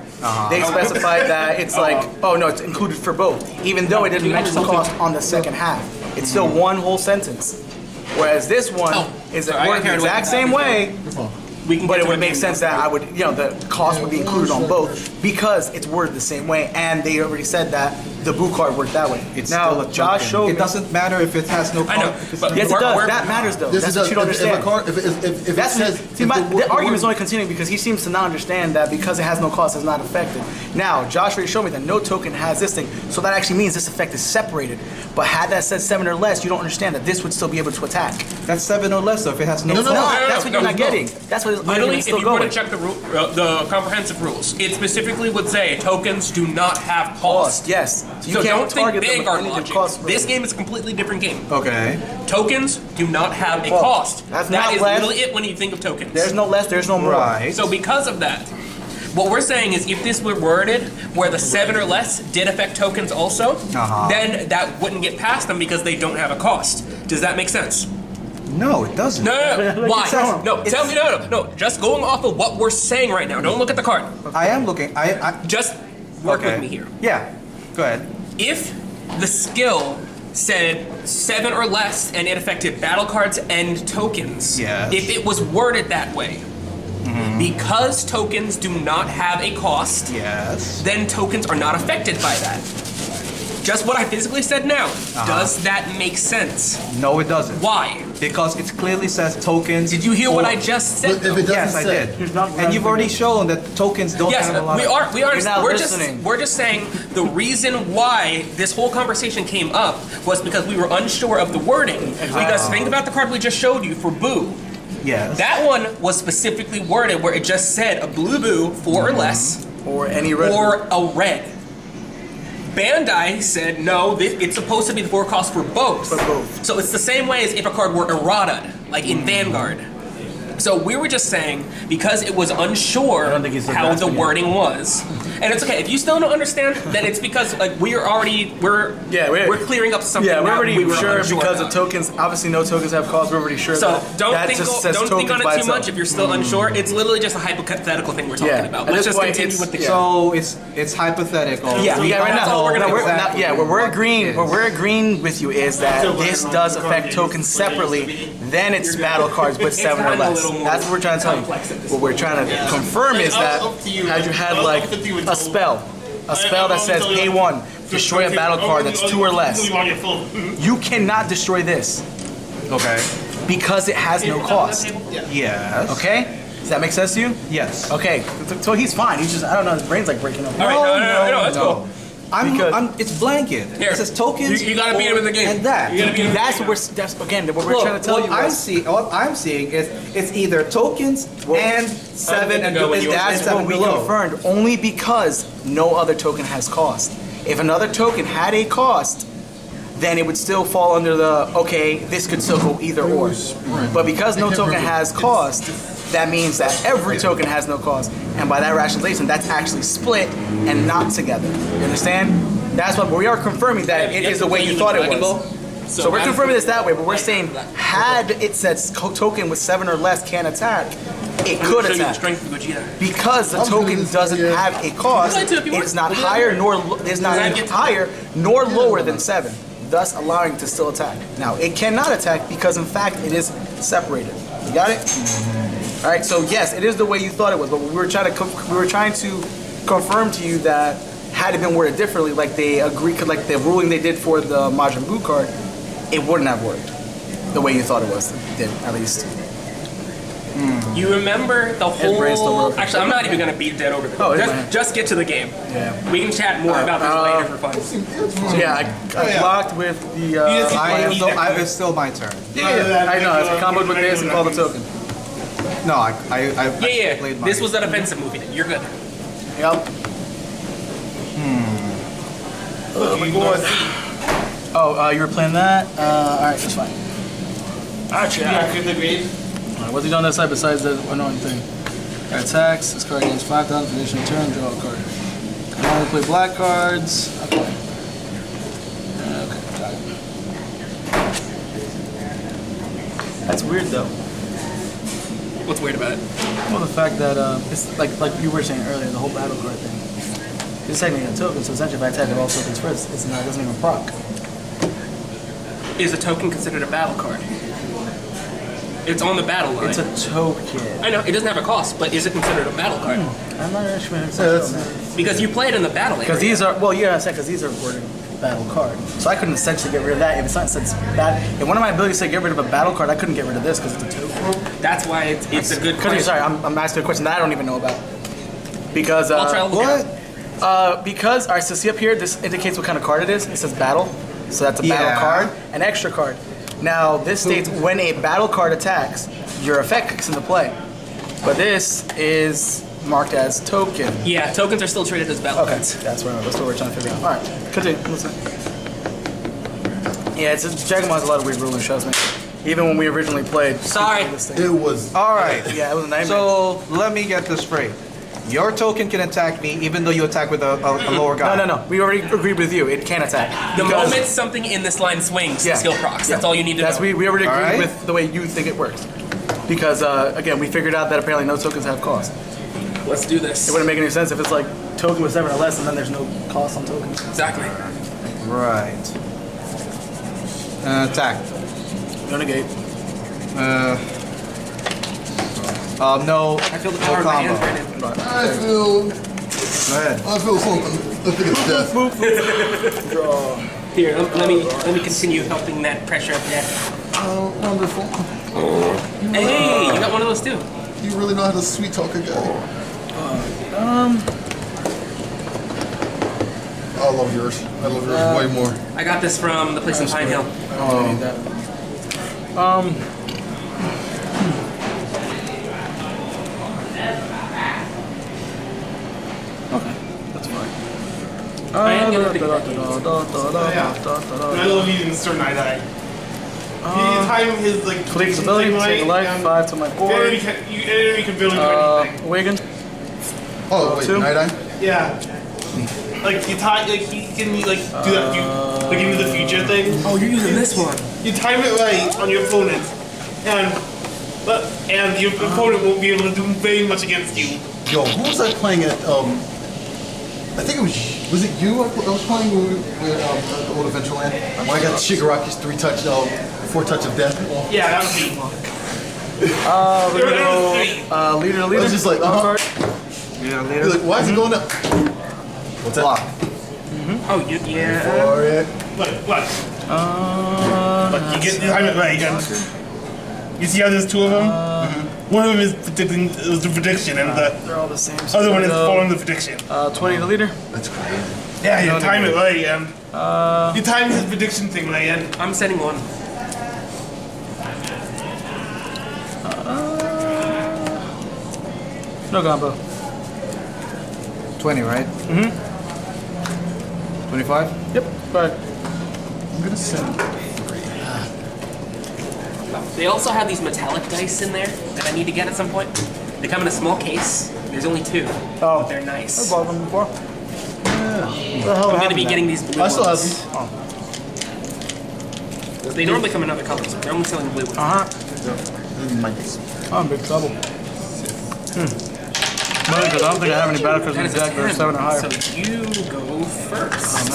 [SPEAKER 3] they specified that it's like it's included for both even though it didn't mention the cost on the second half. It's still one whole sentence. Whereas this one is
[SPEAKER 2] sorry, I got
[SPEAKER 3] worded the
[SPEAKER 2] carried away
[SPEAKER 3] exact
[SPEAKER 2] with
[SPEAKER 3] same
[SPEAKER 2] that.
[SPEAKER 3] way.
[SPEAKER 2] We can
[SPEAKER 3] But
[SPEAKER 2] get
[SPEAKER 3] it
[SPEAKER 2] to
[SPEAKER 3] would make
[SPEAKER 2] game
[SPEAKER 3] sense
[SPEAKER 2] now.
[SPEAKER 3] that I would, the cost would be included on both because it's worded the same way, and they already said that the Boo card worked that way.
[SPEAKER 1] It's
[SPEAKER 3] now,
[SPEAKER 1] still a
[SPEAKER 3] Josh
[SPEAKER 1] token.
[SPEAKER 3] showed
[SPEAKER 1] It
[SPEAKER 3] me.
[SPEAKER 1] doesn't matter if it has no
[SPEAKER 2] I know,
[SPEAKER 1] cost.
[SPEAKER 2] but
[SPEAKER 3] Yes, it
[SPEAKER 2] we're-
[SPEAKER 3] does.
[SPEAKER 2] we're-
[SPEAKER 3] That matters, though.
[SPEAKER 5] This
[SPEAKER 3] That's
[SPEAKER 5] is
[SPEAKER 3] what you don't
[SPEAKER 5] if
[SPEAKER 3] understand.
[SPEAKER 5] a card, if it
[SPEAKER 3] That's
[SPEAKER 5] says,
[SPEAKER 3] see, the argument is only continuing because he seems to not understand that because it has no cost, it's not affected. Now, Josh already showed me that no token has this thing, so that actually means this effect is separated. But had that said 7 or less, you don't understand that this would still be able to attack.
[SPEAKER 1] That's 7 or less, so if it has no
[SPEAKER 5] No,
[SPEAKER 1] cost.
[SPEAKER 5] no,
[SPEAKER 3] That's what you're not
[SPEAKER 2] no.
[SPEAKER 3] getting. That's what his
[SPEAKER 2] Literally,
[SPEAKER 3] argument's
[SPEAKER 2] if
[SPEAKER 3] still
[SPEAKER 2] you were to
[SPEAKER 3] going.
[SPEAKER 2] check the comprehensive rules, it specifically would say tokens do not have cost.
[SPEAKER 3] Yes. So you
[SPEAKER 2] So
[SPEAKER 3] can't
[SPEAKER 2] don't think
[SPEAKER 3] target them with
[SPEAKER 2] Vanguard
[SPEAKER 3] anything
[SPEAKER 2] logic.
[SPEAKER 3] cost.
[SPEAKER 2] This game is a completely different game.
[SPEAKER 1] Okay.
[SPEAKER 2] Tokens do not have a
[SPEAKER 3] Well,
[SPEAKER 2] cost.
[SPEAKER 3] that's
[SPEAKER 2] That
[SPEAKER 3] not
[SPEAKER 2] is
[SPEAKER 3] less-
[SPEAKER 2] literally it when you think of tokens.
[SPEAKER 3] There's no less, there's no more.
[SPEAKER 1] Right.
[SPEAKER 2] So because of that, what we're saying is if this were worded where the 7 or less did affect tokens also, then that wouldn't get past them because they don't have a cost. Does that make sense?
[SPEAKER 1] No, it doesn't.
[SPEAKER 2] No. Why?
[SPEAKER 3] says-
[SPEAKER 2] No, tell me no. Just going off of what we're saying right now. Don't look at the card.
[SPEAKER 1] I am looking. I
[SPEAKER 2] Just work with me here.
[SPEAKER 1] Yeah. Go ahead.
[SPEAKER 2] If the skill said 7 or less and it affected battle cards and tokens,
[SPEAKER 1] Yes.
[SPEAKER 2] if it was worded that way, because tokens do not have a cost,
[SPEAKER 1] Yes.
[SPEAKER 2] then tokens are not affected by that. Just what I physically said now. Does that make sense?
[SPEAKER 1] No, it doesn't.
[SPEAKER 2] Why?
[SPEAKER 1] Because it clearly says tokens.
[SPEAKER 2] Did you hear what I just said?
[SPEAKER 5] But if it doesn't
[SPEAKER 1] Yes, I
[SPEAKER 5] say,
[SPEAKER 1] did. And you've already shown that tokens don't
[SPEAKER 2] Yes,
[SPEAKER 1] have a lot
[SPEAKER 2] we
[SPEAKER 1] of...
[SPEAKER 2] are. We are.
[SPEAKER 3] You're not
[SPEAKER 2] We're
[SPEAKER 3] listening.
[SPEAKER 2] just saying the reason why this whole conversation came up was because we were unsure of the wording. Because think about the card we just showed you for Boo.
[SPEAKER 1] Yes.
[SPEAKER 2] That one was specifically worded where it just said a blue Boo, 4 or less,
[SPEAKER 3] Or any red.
[SPEAKER 2] or a red. Bandai said no, it's supposed to be the 4 cost for both.
[SPEAKER 3] For both.
[SPEAKER 2] So it's the same way as if a card were errata, like in Vanguard. So we were just saying, because it was unsure
[SPEAKER 3] don't think he said
[SPEAKER 2] how
[SPEAKER 3] that's
[SPEAKER 2] the
[SPEAKER 3] what he-
[SPEAKER 2] wording was, and it's okay if you still don't understand. Then it's because like we're clearing up something.
[SPEAKER 3] Yeah, we're
[SPEAKER 2] that
[SPEAKER 3] already
[SPEAKER 2] we were
[SPEAKER 3] sure
[SPEAKER 2] unsure
[SPEAKER 3] because
[SPEAKER 2] about.
[SPEAKER 3] the tokens, obviously no tokens have cost, we're already sure
[SPEAKER 2] So
[SPEAKER 3] that
[SPEAKER 2] don't
[SPEAKER 3] that
[SPEAKER 2] think
[SPEAKER 3] just says
[SPEAKER 2] don't think
[SPEAKER 3] tokens
[SPEAKER 2] on
[SPEAKER 3] by
[SPEAKER 2] it too
[SPEAKER 3] itself.
[SPEAKER 2] much if you're still unsure. It's literally just a hypothetical thing we're talking
[SPEAKER 3] Yeah.
[SPEAKER 2] about.
[SPEAKER 3] At
[SPEAKER 2] Let's
[SPEAKER 3] this
[SPEAKER 2] just
[SPEAKER 3] point,
[SPEAKER 2] continue
[SPEAKER 3] it's-
[SPEAKER 2] with the
[SPEAKER 3] yeah.
[SPEAKER 1] So it's hypothetical.
[SPEAKER 2] Yeah.
[SPEAKER 3] Yeah, right
[SPEAKER 2] That's
[SPEAKER 3] now.
[SPEAKER 2] all we're gonna
[SPEAKER 3] we're,
[SPEAKER 2] do.
[SPEAKER 3] not- yeah, what we're agreeing with you is that this does affect tokens separately. Then it's battle cards with 7 or
[SPEAKER 2] kinda a
[SPEAKER 3] less.
[SPEAKER 2] little more
[SPEAKER 3] That's what we're trying to tell you.
[SPEAKER 2] complex at this
[SPEAKER 3] What we're trying to confirm is that
[SPEAKER 4] Up to you.
[SPEAKER 3] had you had
[SPEAKER 4] I'll
[SPEAKER 3] like
[SPEAKER 4] up to you
[SPEAKER 3] a spell that says, hey one, destroy a battle card that's 2 or less. You cannot destroy this
[SPEAKER 1] Okay.
[SPEAKER 3] because it has no cost.
[SPEAKER 1] Yes.
[SPEAKER 3] Okay? Does that make sense to you?
[SPEAKER 1] Yes.
[SPEAKER 3] Okay, so he's fine. He's just, I don't know, his brain's like breaking up.
[SPEAKER 2] All right, no, that's cool.
[SPEAKER 1] I'm it's blanket.
[SPEAKER 2] Here.
[SPEAKER 1] It says tokens.
[SPEAKER 2] You gotta beat him in the game.
[SPEAKER 1] And that.
[SPEAKER 2] You gotta beat him.
[SPEAKER 3] That's what we're trying to tell you.
[SPEAKER 1] What I'm seeing is it's either tokens and 7 and
[SPEAKER 3] That's what
[SPEAKER 1] seven
[SPEAKER 3] we
[SPEAKER 1] below.
[SPEAKER 3] confirmed, only because no other token has cost. If another token had a cost, then it would still fall under the, okay, this could still go either or. But because no token has cost, that means that every token has no cost. And by that rationalization, that's actually split and not together. You understand? That's what we are confirming that it is the way you thought it was. So we're confirming this that way, but we're saying had it said token with 7 or less can attack, it could attack. Because the token doesn't have a cost, it's not higher nor lower than 7, thus allowing it to still attack. Now it cannot attack because in fact it is separated. You got it? All right. So yes, it is the way you thought it was, but we were trying to confirm to you that had it been worded differently, like they agreed, like the ruling they did for the Majin Buu card, it wouldn't have worked the way you thought it was. It did, at least.
[SPEAKER 2] You remember the
[SPEAKER 3] brain's still
[SPEAKER 2] whole...
[SPEAKER 3] broken.
[SPEAKER 2] Actually, I'm not even going to beat dead over the
[SPEAKER 3] Oh,
[SPEAKER 2] game.
[SPEAKER 3] yeah.
[SPEAKER 2] Just get to the game.
[SPEAKER 3] Yeah.
[SPEAKER 2] We can chat more about this later for fun.
[SPEAKER 3] So yeah, I blocked with the.
[SPEAKER 1] It's still my turn.
[SPEAKER 3] Yeah, I know. It's a combo with this and call the token.
[SPEAKER 1] No, I
[SPEAKER 2] Yeah.
[SPEAKER 1] played my...
[SPEAKER 2] This was an offensive movie. You're good.
[SPEAKER 3] Yep. Oh, you were playing that? Alright, that's fine. Alright, what's he done on that side besides the annoying thing? Attacks, this card gains 5,000 for additional turn, draw a card. Can only play black cards. Okay. Okay, got it. That's weird though.
[SPEAKER 2] What's weird about it?
[SPEAKER 3] Well, the fact that it's like you were saying earlier, the whole battle card thing. It's technically a token, so essentially if I attack with all tokens first, it doesn't even proc.
[SPEAKER 2] Is a token considered a battle card? It's on the battle line.
[SPEAKER 3] It's a token.
[SPEAKER 2] I know, it doesn't have a cost, but is it considered a battle card?
[SPEAKER 3] I'm not really sure.
[SPEAKER 2] Because you play it in the battle area.
[SPEAKER 3] Because these are, well, yeah, I said because these are worded battle card. So I couldn't essentially get rid of that. If it's not since bad, if one of my abilities said get rid of a battle card, I couldn't get rid of this because it's a token.
[SPEAKER 2] That's why it's a good question.
[SPEAKER 3] Sorry, I'm asking a question that I don't even know about. Because
[SPEAKER 2] I'll try to look it up.
[SPEAKER 3] because all right, so see up here, this indicates what kind of card it is. It says battle, so that's a battle card, an extra card. Now this states when a battle card attacks, your effect kicks into play. But this is marked as token.
[SPEAKER 2] Yeah, tokens are still treated as battle
[SPEAKER 3] Okay,
[SPEAKER 2] cards.
[SPEAKER 3] that's what we're trying to figure out. All right, continue. Listen. Yeah, Dragon Ball has a lot of weird rules, trust me. Even when we originally played.
[SPEAKER 2] Sorry.
[SPEAKER 5] it was.
[SPEAKER 1] All right.
[SPEAKER 3] Yeah, it was a nightmare.
[SPEAKER 1] So let me get this straight. Your token can attack me even though you attack with a lower guy.
[SPEAKER 3] No. We already agreed with you. It can attack.
[SPEAKER 2] The
[SPEAKER 3] Because-
[SPEAKER 2] moment something in this line swings,
[SPEAKER 3] Yeah.
[SPEAKER 2] skill procs.
[SPEAKER 3] Yeah.
[SPEAKER 2] That's all you need to know.
[SPEAKER 3] We already agreed
[SPEAKER 1] Alright.
[SPEAKER 3] with the way you think it works. Because again, we figured out that apparently no tokens have cost.
[SPEAKER 2] Let's do this.
[SPEAKER 3] It wouldn't make any sense if it's like token with 7 or less, and then there's no cost on tokens.
[SPEAKER 2] Exactly.
[SPEAKER 1] Right. Attack.
[SPEAKER 3] No negate.
[SPEAKER 1] No.
[SPEAKER 2] I feel the
[SPEAKER 1] no
[SPEAKER 2] power in my
[SPEAKER 1] combo.
[SPEAKER 2] hands right now.
[SPEAKER 5] I feel
[SPEAKER 1] Go ahead.
[SPEAKER 5] something. I think it's death.
[SPEAKER 3] Draw.
[SPEAKER 2] Here, let me continue helping that pressure of death.
[SPEAKER 5] Oh, wonderful.
[SPEAKER 2] Hey, you got one of those too.
[SPEAKER 5] You really know how to sweet talk a guy. I love yours. I love yours way more.
[SPEAKER 2] I got this from the place in Pine Hill.
[SPEAKER 3] Oh, I need that. Okay, that's fine.
[SPEAKER 2] I am gonna pick that.
[SPEAKER 4] I love using Sir Night Eye. You time his like
[SPEAKER 3] Fleet's ability, take a life, 5 to my board.
[SPEAKER 4] You can build into anything.
[SPEAKER 3] Wigan.
[SPEAKER 5] Oh, wait,
[SPEAKER 3] 2.
[SPEAKER 5] Night Eye?
[SPEAKER 4] Yeah. Like you time, like he can like do that, like into the future thing.
[SPEAKER 2] Oh, you're using this one.
[SPEAKER 4] You time it right on your opponent, and your opponent won't be able to do very much against you.
[SPEAKER 5] Yo, who was I playing at? I think it was it you? I was playing with the old Adventureland. When I got Shigaraki's 4 touch of death.
[SPEAKER 4] Yeah, that would be.
[SPEAKER 3] We're gonna go leader to
[SPEAKER 5] I
[SPEAKER 3] leader.
[SPEAKER 5] was just like,
[SPEAKER 1] Yeah,
[SPEAKER 5] You're like, why is it going up? What's that?
[SPEAKER 1] Block.
[SPEAKER 2] Oh, yeah.
[SPEAKER 5] For it.
[SPEAKER 4] What? But you get you time it right. You see how there's 2 of them? One of them is predicting the prediction, and the
[SPEAKER 3] They're all the same. So
[SPEAKER 4] other one is
[SPEAKER 3] go,
[SPEAKER 4] following the prediction.
[SPEAKER 3] 20 to leader.
[SPEAKER 5] That's crazy.
[SPEAKER 4] Yeah, you time it right, and you time his prediction thing right, and
[SPEAKER 2] I'm sending one.
[SPEAKER 3] No combo.
[SPEAKER 1] 20, right? 25?
[SPEAKER 3] Yep. Go ahead.
[SPEAKER 5] I'm gonna send.
[SPEAKER 2] They also have these metallic dice in there that I need to get at some point. They come in a small case. There's only 2.
[SPEAKER 3] Oh,
[SPEAKER 2] They're nice.
[SPEAKER 3] I bought them before.
[SPEAKER 2] I'm going to be getting these blue
[SPEAKER 5] I still have
[SPEAKER 2] ones.
[SPEAKER 5] these.
[SPEAKER 2] They normally come in other colors, but they're only selling blue ones.
[SPEAKER 3] I'm in big trouble. No, because I don't think I have any battle cards in
[SPEAKER 2] That
[SPEAKER 3] the
[SPEAKER 2] is a
[SPEAKER 3] deck that are
[SPEAKER 2] 10.
[SPEAKER 3] 7 or higher.
[SPEAKER 2] So you go first.
[SPEAKER 3] Oh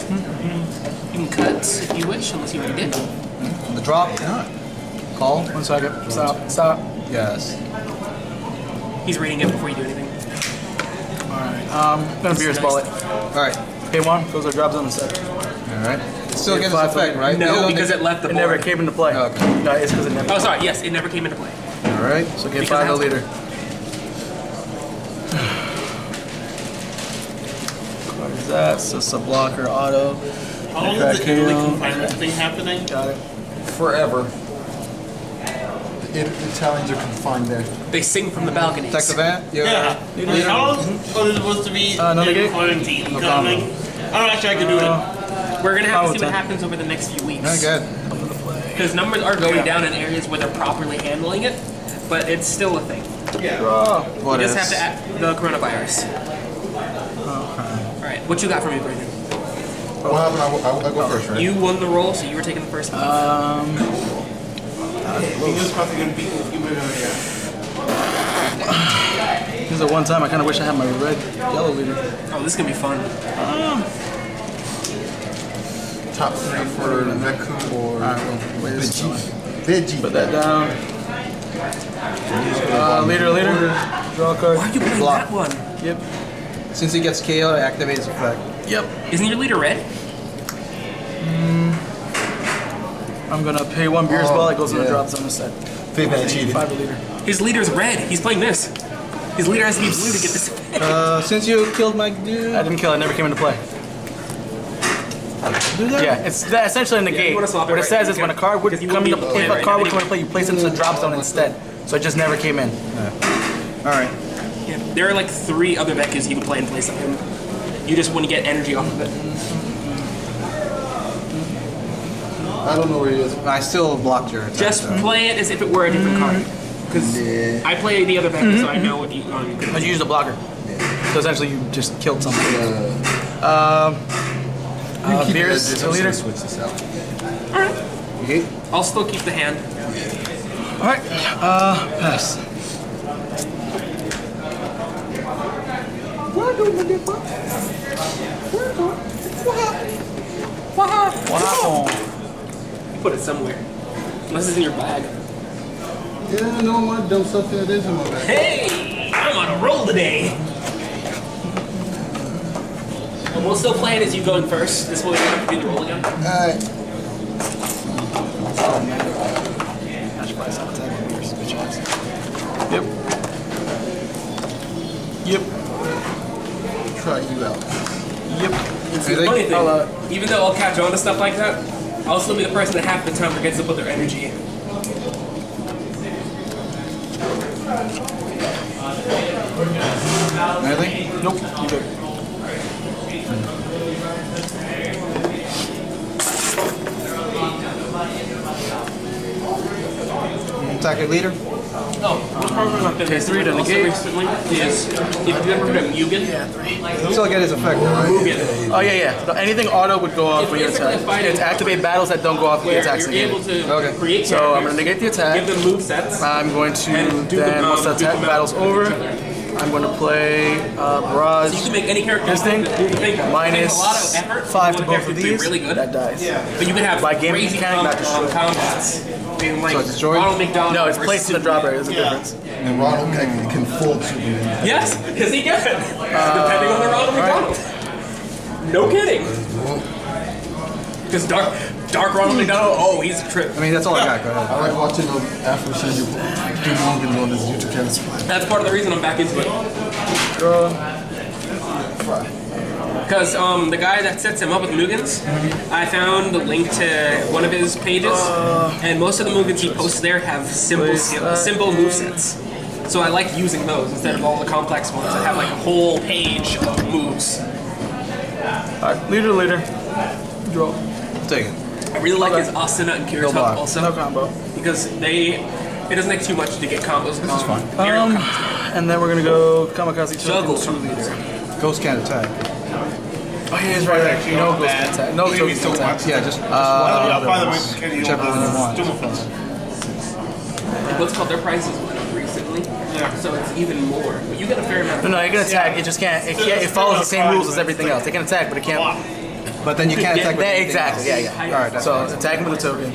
[SPEAKER 3] man.
[SPEAKER 2] You can cut if you wish, unless you already did.
[SPEAKER 1] The drop? Call?
[SPEAKER 3] 1 second. Stop. Stop.
[SPEAKER 1] Yes.
[SPEAKER 2] He's reading it before you do anything.
[SPEAKER 3] Alright. Gonna Beerus Ball it.
[SPEAKER 1] Alright.
[SPEAKER 3] Pay 1, goes to drop zone instead.
[SPEAKER 1] Alright. It still gets its
[SPEAKER 3] 5
[SPEAKER 1] effect, right?
[SPEAKER 2] No, because it left the
[SPEAKER 3] It
[SPEAKER 2] board.
[SPEAKER 3] never came into play.
[SPEAKER 1] Okay.
[SPEAKER 3] No, it's because it never.
[SPEAKER 2] Oh, sorry. Yes, it never came into play.
[SPEAKER 1] Alright.
[SPEAKER 3] So get
[SPEAKER 2] Because
[SPEAKER 3] 5 to
[SPEAKER 2] I-
[SPEAKER 3] leader. What is that? So it's a blocker auto.
[SPEAKER 4] how long is the Italy confinement thing happening?
[SPEAKER 3] Got it.
[SPEAKER 5] Forever. The Italians are confined there.
[SPEAKER 2] They sing from the balconies.
[SPEAKER 1] Attack the van?
[SPEAKER 4] Yeah. How long is it supposed to be
[SPEAKER 3] no
[SPEAKER 4] in
[SPEAKER 3] negate?
[SPEAKER 4] quarantine?
[SPEAKER 1] No
[SPEAKER 4] I don't actually I can do it.
[SPEAKER 2] We're going to have to
[SPEAKER 3] Oh,
[SPEAKER 2] see what
[SPEAKER 3] 10.
[SPEAKER 2] happens over the next few weeks.
[SPEAKER 1] Very good.
[SPEAKER 2] Because numbers are going down in areas where they're properly handling it, but it's still a thing.
[SPEAKER 3] Draw.
[SPEAKER 1] What
[SPEAKER 2] You just
[SPEAKER 1] is?
[SPEAKER 2] have to add the coronavirus. Alright, what you got for me, Brandon?
[SPEAKER 5] What happened? I go first, right?
[SPEAKER 2] You won the roll, so you were taking the first one.
[SPEAKER 4] He was probably going to beat me if you went over here.
[SPEAKER 3] This is the one time I kind of wish I had my red yellow leader.
[SPEAKER 2] Oh, this is going to be fun.
[SPEAKER 5] Top 3 for Veku or
[SPEAKER 3] Wait, this is fine.
[SPEAKER 5] Veggie.
[SPEAKER 3] Put that down. Leader. Draw a card.
[SPEAKER 2] Why are you playing
[SPEAKER 1] Block.
[SPEAKER 2] that one?
[SPEAKER 3] Yep.
[SPEAKER 1] Since he gets KO, it activates effect.
[SPEAKER 3] Yep.
[SPEAKER 2] Isn't your leader red?
[SPEAKER 3] I'm gonna pay 1 Beerus Ball. It goes in the
[SPEAKER 5] yeah.
[SPEAKER 3] drop zone instead.
[SPEAKER 5] Veggie cheated.
[SPEAKER 3] 5 to leader.
[SPEAKER 2] His leader's red. He's playing this. His leader has to be blue to get this.
[SPEAKER 1] Since you killed my dude.
[SPEAKER 3] I didn't kill it. It never came into play. Yeah, it's that essentially in the
[SPEAKER 2] you
[SPEAKER 3] game.
[SPEAKER 2] wanna swap it
[SPEAKER 3] What it
[SPEAKER 2] right
[SPEAKER 3] says
[SPEAKER 2] now,
[SPEAKER 3] is when a
[SPEAKER 2] you
[SPEAKER 3] card would
[SPEAKER 2] because you
[SPEAKER 3] come
[SPEAKER 2] wouldn't
[SPEAKER 3] into
[SPEAKER 2] be able to
[SPEAKER 3] play,
[SPEAKER 2] play
[SPEAKER 3] if a
[SPEAKER 2] it
[SPEAKER 3] card
[SPEAKER 2] right
[SPEAKER 3] would come into play, you place it into the drop zone instead. So it just never came in.
[SPEAKER 1] Alright.
[SPEAKER 2] Yeah, there are like 3 other Vekus you can play in place of him. You just wouldn't get energy off of it.
[SPEAKER 5] I don't know where he is.
[SPEAKER 1] I still blocked your attack.
[SPEAKER 2] Just
[SPEAKER 1] though.
[SPEAKER 2] play it as if it were a different card. Because I play the other Vekus, so I know what you could.
[SPEAKER 3] But you use the blocker. So essentially you just killed something. Beerus, the leader.
[SPEAKER 5] Switch this out.
[SPEAKER 1] Okay.
[SPEAKER 2] I'll still keep the hand.
[SPEAKER 3] Alright, pass.
[SPEAKER 2] What happened?
[SPEAKER 3] Wow.
[SPEAKER 2] Put it somewhere. Unless it's in your bag.
[SPEAKER 5] Yeah, no, my dumb stuff that is in my bag.
[SPEAKER 2] Hey, I'm on a roll today. And we'll still play it as you going first. This way you don't have to do the roll again.
[SPEAKER 5] Alright.
[SPEAKER 3] I should buy some attack with yours, bitch ass. Yep. Yep.
[SPEAKER 5] Try you out.
[SPEAKER 3] Yep.
[SPEAKER 2] It's the funny thing, even though I'll catch on to stuff like that, I'll still be the person that half the time forgets to put their energy in.
[SPEAKER 1] Anything?
[SPEAKER 3] Nope. You good.
[SPEAKER 1] Attack your leader.
[SPEAKER 2] Oh, one problem I've been
[SPEAKER 3] Take 3 to
[SPEAKER 2] also
[SPEAKER 3] negate.
[SPEAKER 2] recently is, if you've ever heard of Mugen,
[SPEAKER 1] Still get his effect, right?
[SPEAKER 2] Mugen.
[SPEAKER 3] Oh, yeah. So anything auto would go off
[SPEAKER 2] It's
[SPEAKER 3] when you
[SPEAKER 2] basically
[SPEAKER 3] attack.
[SPEAKER 2] fighting
[SPEAKER 3] It's activate battles that don't go off when you
[SPEAKER 2] where
[SPEAKER 3] attack
[SPEAKER 2] you're
[SPEAKER 3] again.
[SPEAKER 2] able to
[SPEAKER 1] Okay.
[SPEAKER 2] create
[SPEAKER 3] So I'm going to
[SPEAKER 2] characters,
[SPEAKER 3] negate the attack.
[SPEAKER 2] give them move sets.
[SPEAKER 3] I'm going to
[SPEAKER 2] And do
[SPEAKER 3] then,
[SPEAKER 2] the,
[SPEAKER 3] once the
[SPEAKER 2] do
[SPEAKER 3] attack
[SPEAKER 2] the
[SPEAKER 3] battle's over, I'm going to play Barrage.
[SPEAKER 2] So you can make any character
[SPEAKER 3] This thing, minus
[SPEAKER 2] a lot of effort
[SPEAKER 3] 5 to
[SPEAKER 2] you want
[SPEAKER 3] both of
[SPEAKER 2] character to be
[SPEAKER 3] these.
[SPEAKER 2] really good.
[SPEAKER 3] That dies.
[SPEAKER 2] But you can have
[SPEAKER 3] By game
[SPEAKER 2] crazy
[SPEAKER 3] mechanic, not destroy.
[SPEAKER 2] combats. Being like
[SPEAKER 1] So it's destroyed?
[SPEAKER 2] Ronald McDonald.
[SPEAKER 3] No, it's
[SPEAKER 2] versus
[SPEAKER 3] placed in the drop area. There's a difference.
[SPEAKER 5] And Ronald can fold Superman.
[SPEAKER 2] Yes, because he can. Depending on the Ronald McDonald. No kidding. Because Dark Ronald McDonald, oh, he's a trip.
[SPEAKER 1] I mean, that's all I got. Go ahead.
[SPEAKER 5] I like watching Afro Send do Morgans on his YouTube channel.
[SPEAKER 2] That's part of the reason I'm back into it. Because the guy that sets him up with Mugans, I found the link to one of his pages, and most of the Mugans he posts there have simple movesets. So I like using those instead of all the complex ones that have like a whole page of moves.
[SPEAKER 3] Alright, leader. Draw.
[SPEAKER 1] Take it.
[SPEAKER 2] I really like his Asuna and Kirito
[SPEAKER 1] block.
[SPEAKER 2] also.
[SPEAKER 3] No combo.
[SPEAKER 2] Because it doesn't take too much to get combos. This is fun.
[SPEAKER 3] And then we're going to go Kamikaze
[SPEAKER 2] Juggle.
[SPEAKER 3] token 2 leader.
[SPEAKER 1] Ghost can't attack.
[SPEAKER 3] Oh, he is right there.
[SPEAKER 4] Actually,
[SPEAKER 3] No
[SPEAKER 4] not
[SPEAKER 3] ghost
[SPEAKER 4] bad.
[SPEAKER 3] attack. No
[SPEAKER 4] Maybe
[SPEAKER 3] token
[SPEAKER 4] so
[SPEAKER 3] attack.
[SPEAKER 4] much.
[SPEAKER 1] Yeah, just
[SPEAKER 4] Yeah,
[SPEAKER 1] one
[SPEAKER 4] by the way,
[SPEAKER 1] ones.
[SPEAKER 4] can you
[SPEAKER 1] Whichever one you want.
[SPEAKER 2] What's called their prices went up recently, so it's even more. But you get a fair amount.
[SPEAKER 3] No, it can attack. It just can't. It follows the same rules as everything else. It can attack, but it can't.
[SPEAKER 1] But then you can't attack with
[SPEAKER 3] Yeah,
[SPEAKER 1] anything
[SPEAKER 3] exactly.
[SPEAKER 1] else.
[SPEAKER 3] Yeah.
[SPEAKER 1] Alright, that's
[SPEAKER 3] So attack him with a token.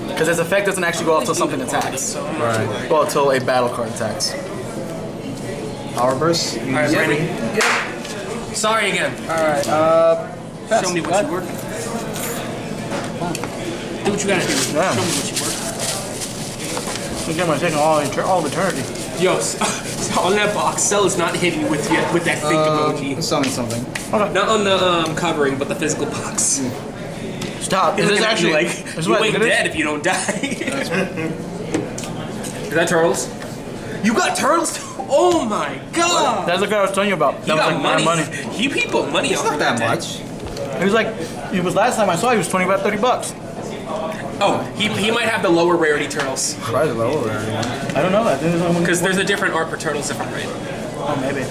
[SPEAKER 3] Because his effect doesn't actually go off till something attacks.
[SPEAKER 1] right.
[SPEAKER 3] Well, until a battle card attacks.
[SPEAKER 1] Power burst.
[SPEAKER 2] Alright, Brandon. Sorry again.
[SPEAKER 3] Alright,
[SPEAKER 2] Show me what you work. Do what you gotta do.
[SPEAKER 3] Yeah.
[SPEAKER 2] Show me what you work.
[SPEAKER 3] Again, we're taking all of eternity.
[SPEAKER 2] Yo, on that box, Cell is not hitting with that think emoji.
[SPEAKER 1] Summon something.
[SPEAKER 2] Not on the covering, but the physical box.
[SPEAKER 3] Stop. Is this actually
[SPEAKER 2] like
[SPEAKER 3] this is
[SPEAKER 2] you
[SPEAKER 3] what
[SPEAKER 2] ain't
[SPEAKER 3] it is?
[SPEAKER 2] dead if you don't die? Is that turtles? You got turtles too? Oh my god!
[SPEAKER 3] That's the guy I was telling you about.
[SPEAKER 2] He
[SPEAKER 3] That was
[SPEAKER 2] got
[SPEAKER 3] like
[SPEAKER 2] money.
[SPEAKER 3] money.
[SPEAKER 2] He put money
[SPEAKER 1] It's
[SPEAKER 2] over
[SPEAKER 1] not that
[SPEAKER 2] day.
[SPEAKER 1] much.
[SPEAKER 3] He was like, it was last time I saw he was about $30.
[SPEAKER 2] Oh, he might have the lower rarity turtles.
[SPEAKER 1] Probably lower.
[SPEAKER 3] I don't know. I think there's
[SPEAKER 2] Because there's a different art for turtles, different rate.
[SPEAKER 3] Oh, maybe.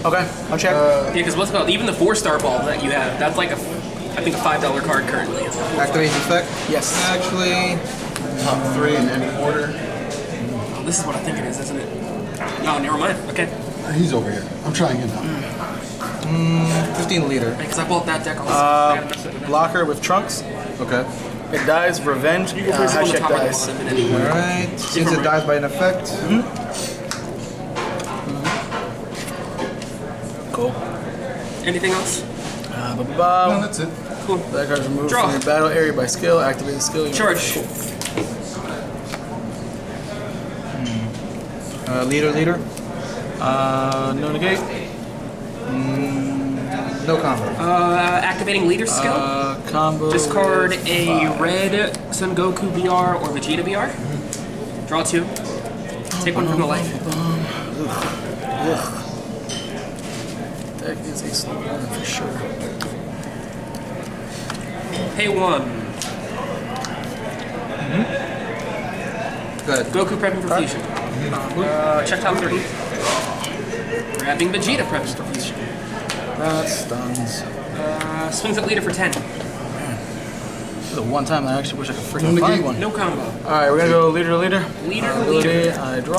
[SPEAKER 3] Okay, I'll check.
[SPEAKER 2] Yeah, because what's about even the 4-star ball that you have? That's like I think a $5 card currently.
[SPEAKER 1] Activate effect.
[SPEAKER 3] Yes.
[SPEAKER 1] Actually,
[SPEAKER 5] Top 3 in any order.
[SPEAKER 2] Oh, this is what I think it is, isn't it? No, never mind. Okay.
[SPEAKER 5] He's over here. I'm trying him now.
[SPEAKER 1] 15 liter.
[SPEAKER 2] Because I bought that deck also.
[SPEAKER 3] Blocker with trunks.
[SPEAKER 1] Okay.
[SPEAKER 3] It dies. Revenge.
[SPEAKER 2] You can place it on the
[SPEAKER 3] Hatchhyak
[SPEAKER 2] top of the
[SPEAKER 3] dies.
[SPEAKER 2] bottom anyway.
[SPEAKER 1] Alright. Since it dies by an effect.
[SPEAKER 3] Cool.
[SPEAKER 2] Anything else?
[SPEAKER 5] No, that's it.
[SPEAKER 2] Cool.
[SPEAKER 3] That card's removed
[SPEAKER 2] Draw.
[SPEAKER 3] from your battle area by skill. Activate the skill.
[SPEAKER 2] Charge.
[SPEAKER 1] Leader.
[SPEAKER 3] No negate.
[SPEAKER 1] No combo.
[SPEAKER 2] Activating leader skill.
[SPEAKER 3] Combo.
[SPEAKER 2] Discard a red Son Goku VR or Vegeta VR. Draw 2. Take one from the life.
[SPEAKER 3] That is a slow one for sure.
[SPEAKER 2] Pay 1.
[SPEAKER 1] Good.
[SPEAKER 2] Goku prepping for fusion. Check top 3. Grabbing Vegeta prepping for fusion.
[SPEAKER 3] That stuns.
[SPEAKER 2] Swings at leader for 10.
[SPEAKER 3] This is the one time I actually wish I could freaking find one.
[SPEAKER 2] No combo.
[SPEAKER 3] Alright, we're gonna go leader.
[SPEAKER 2] Leader.
[SPEAKER 3] Ability, I draw.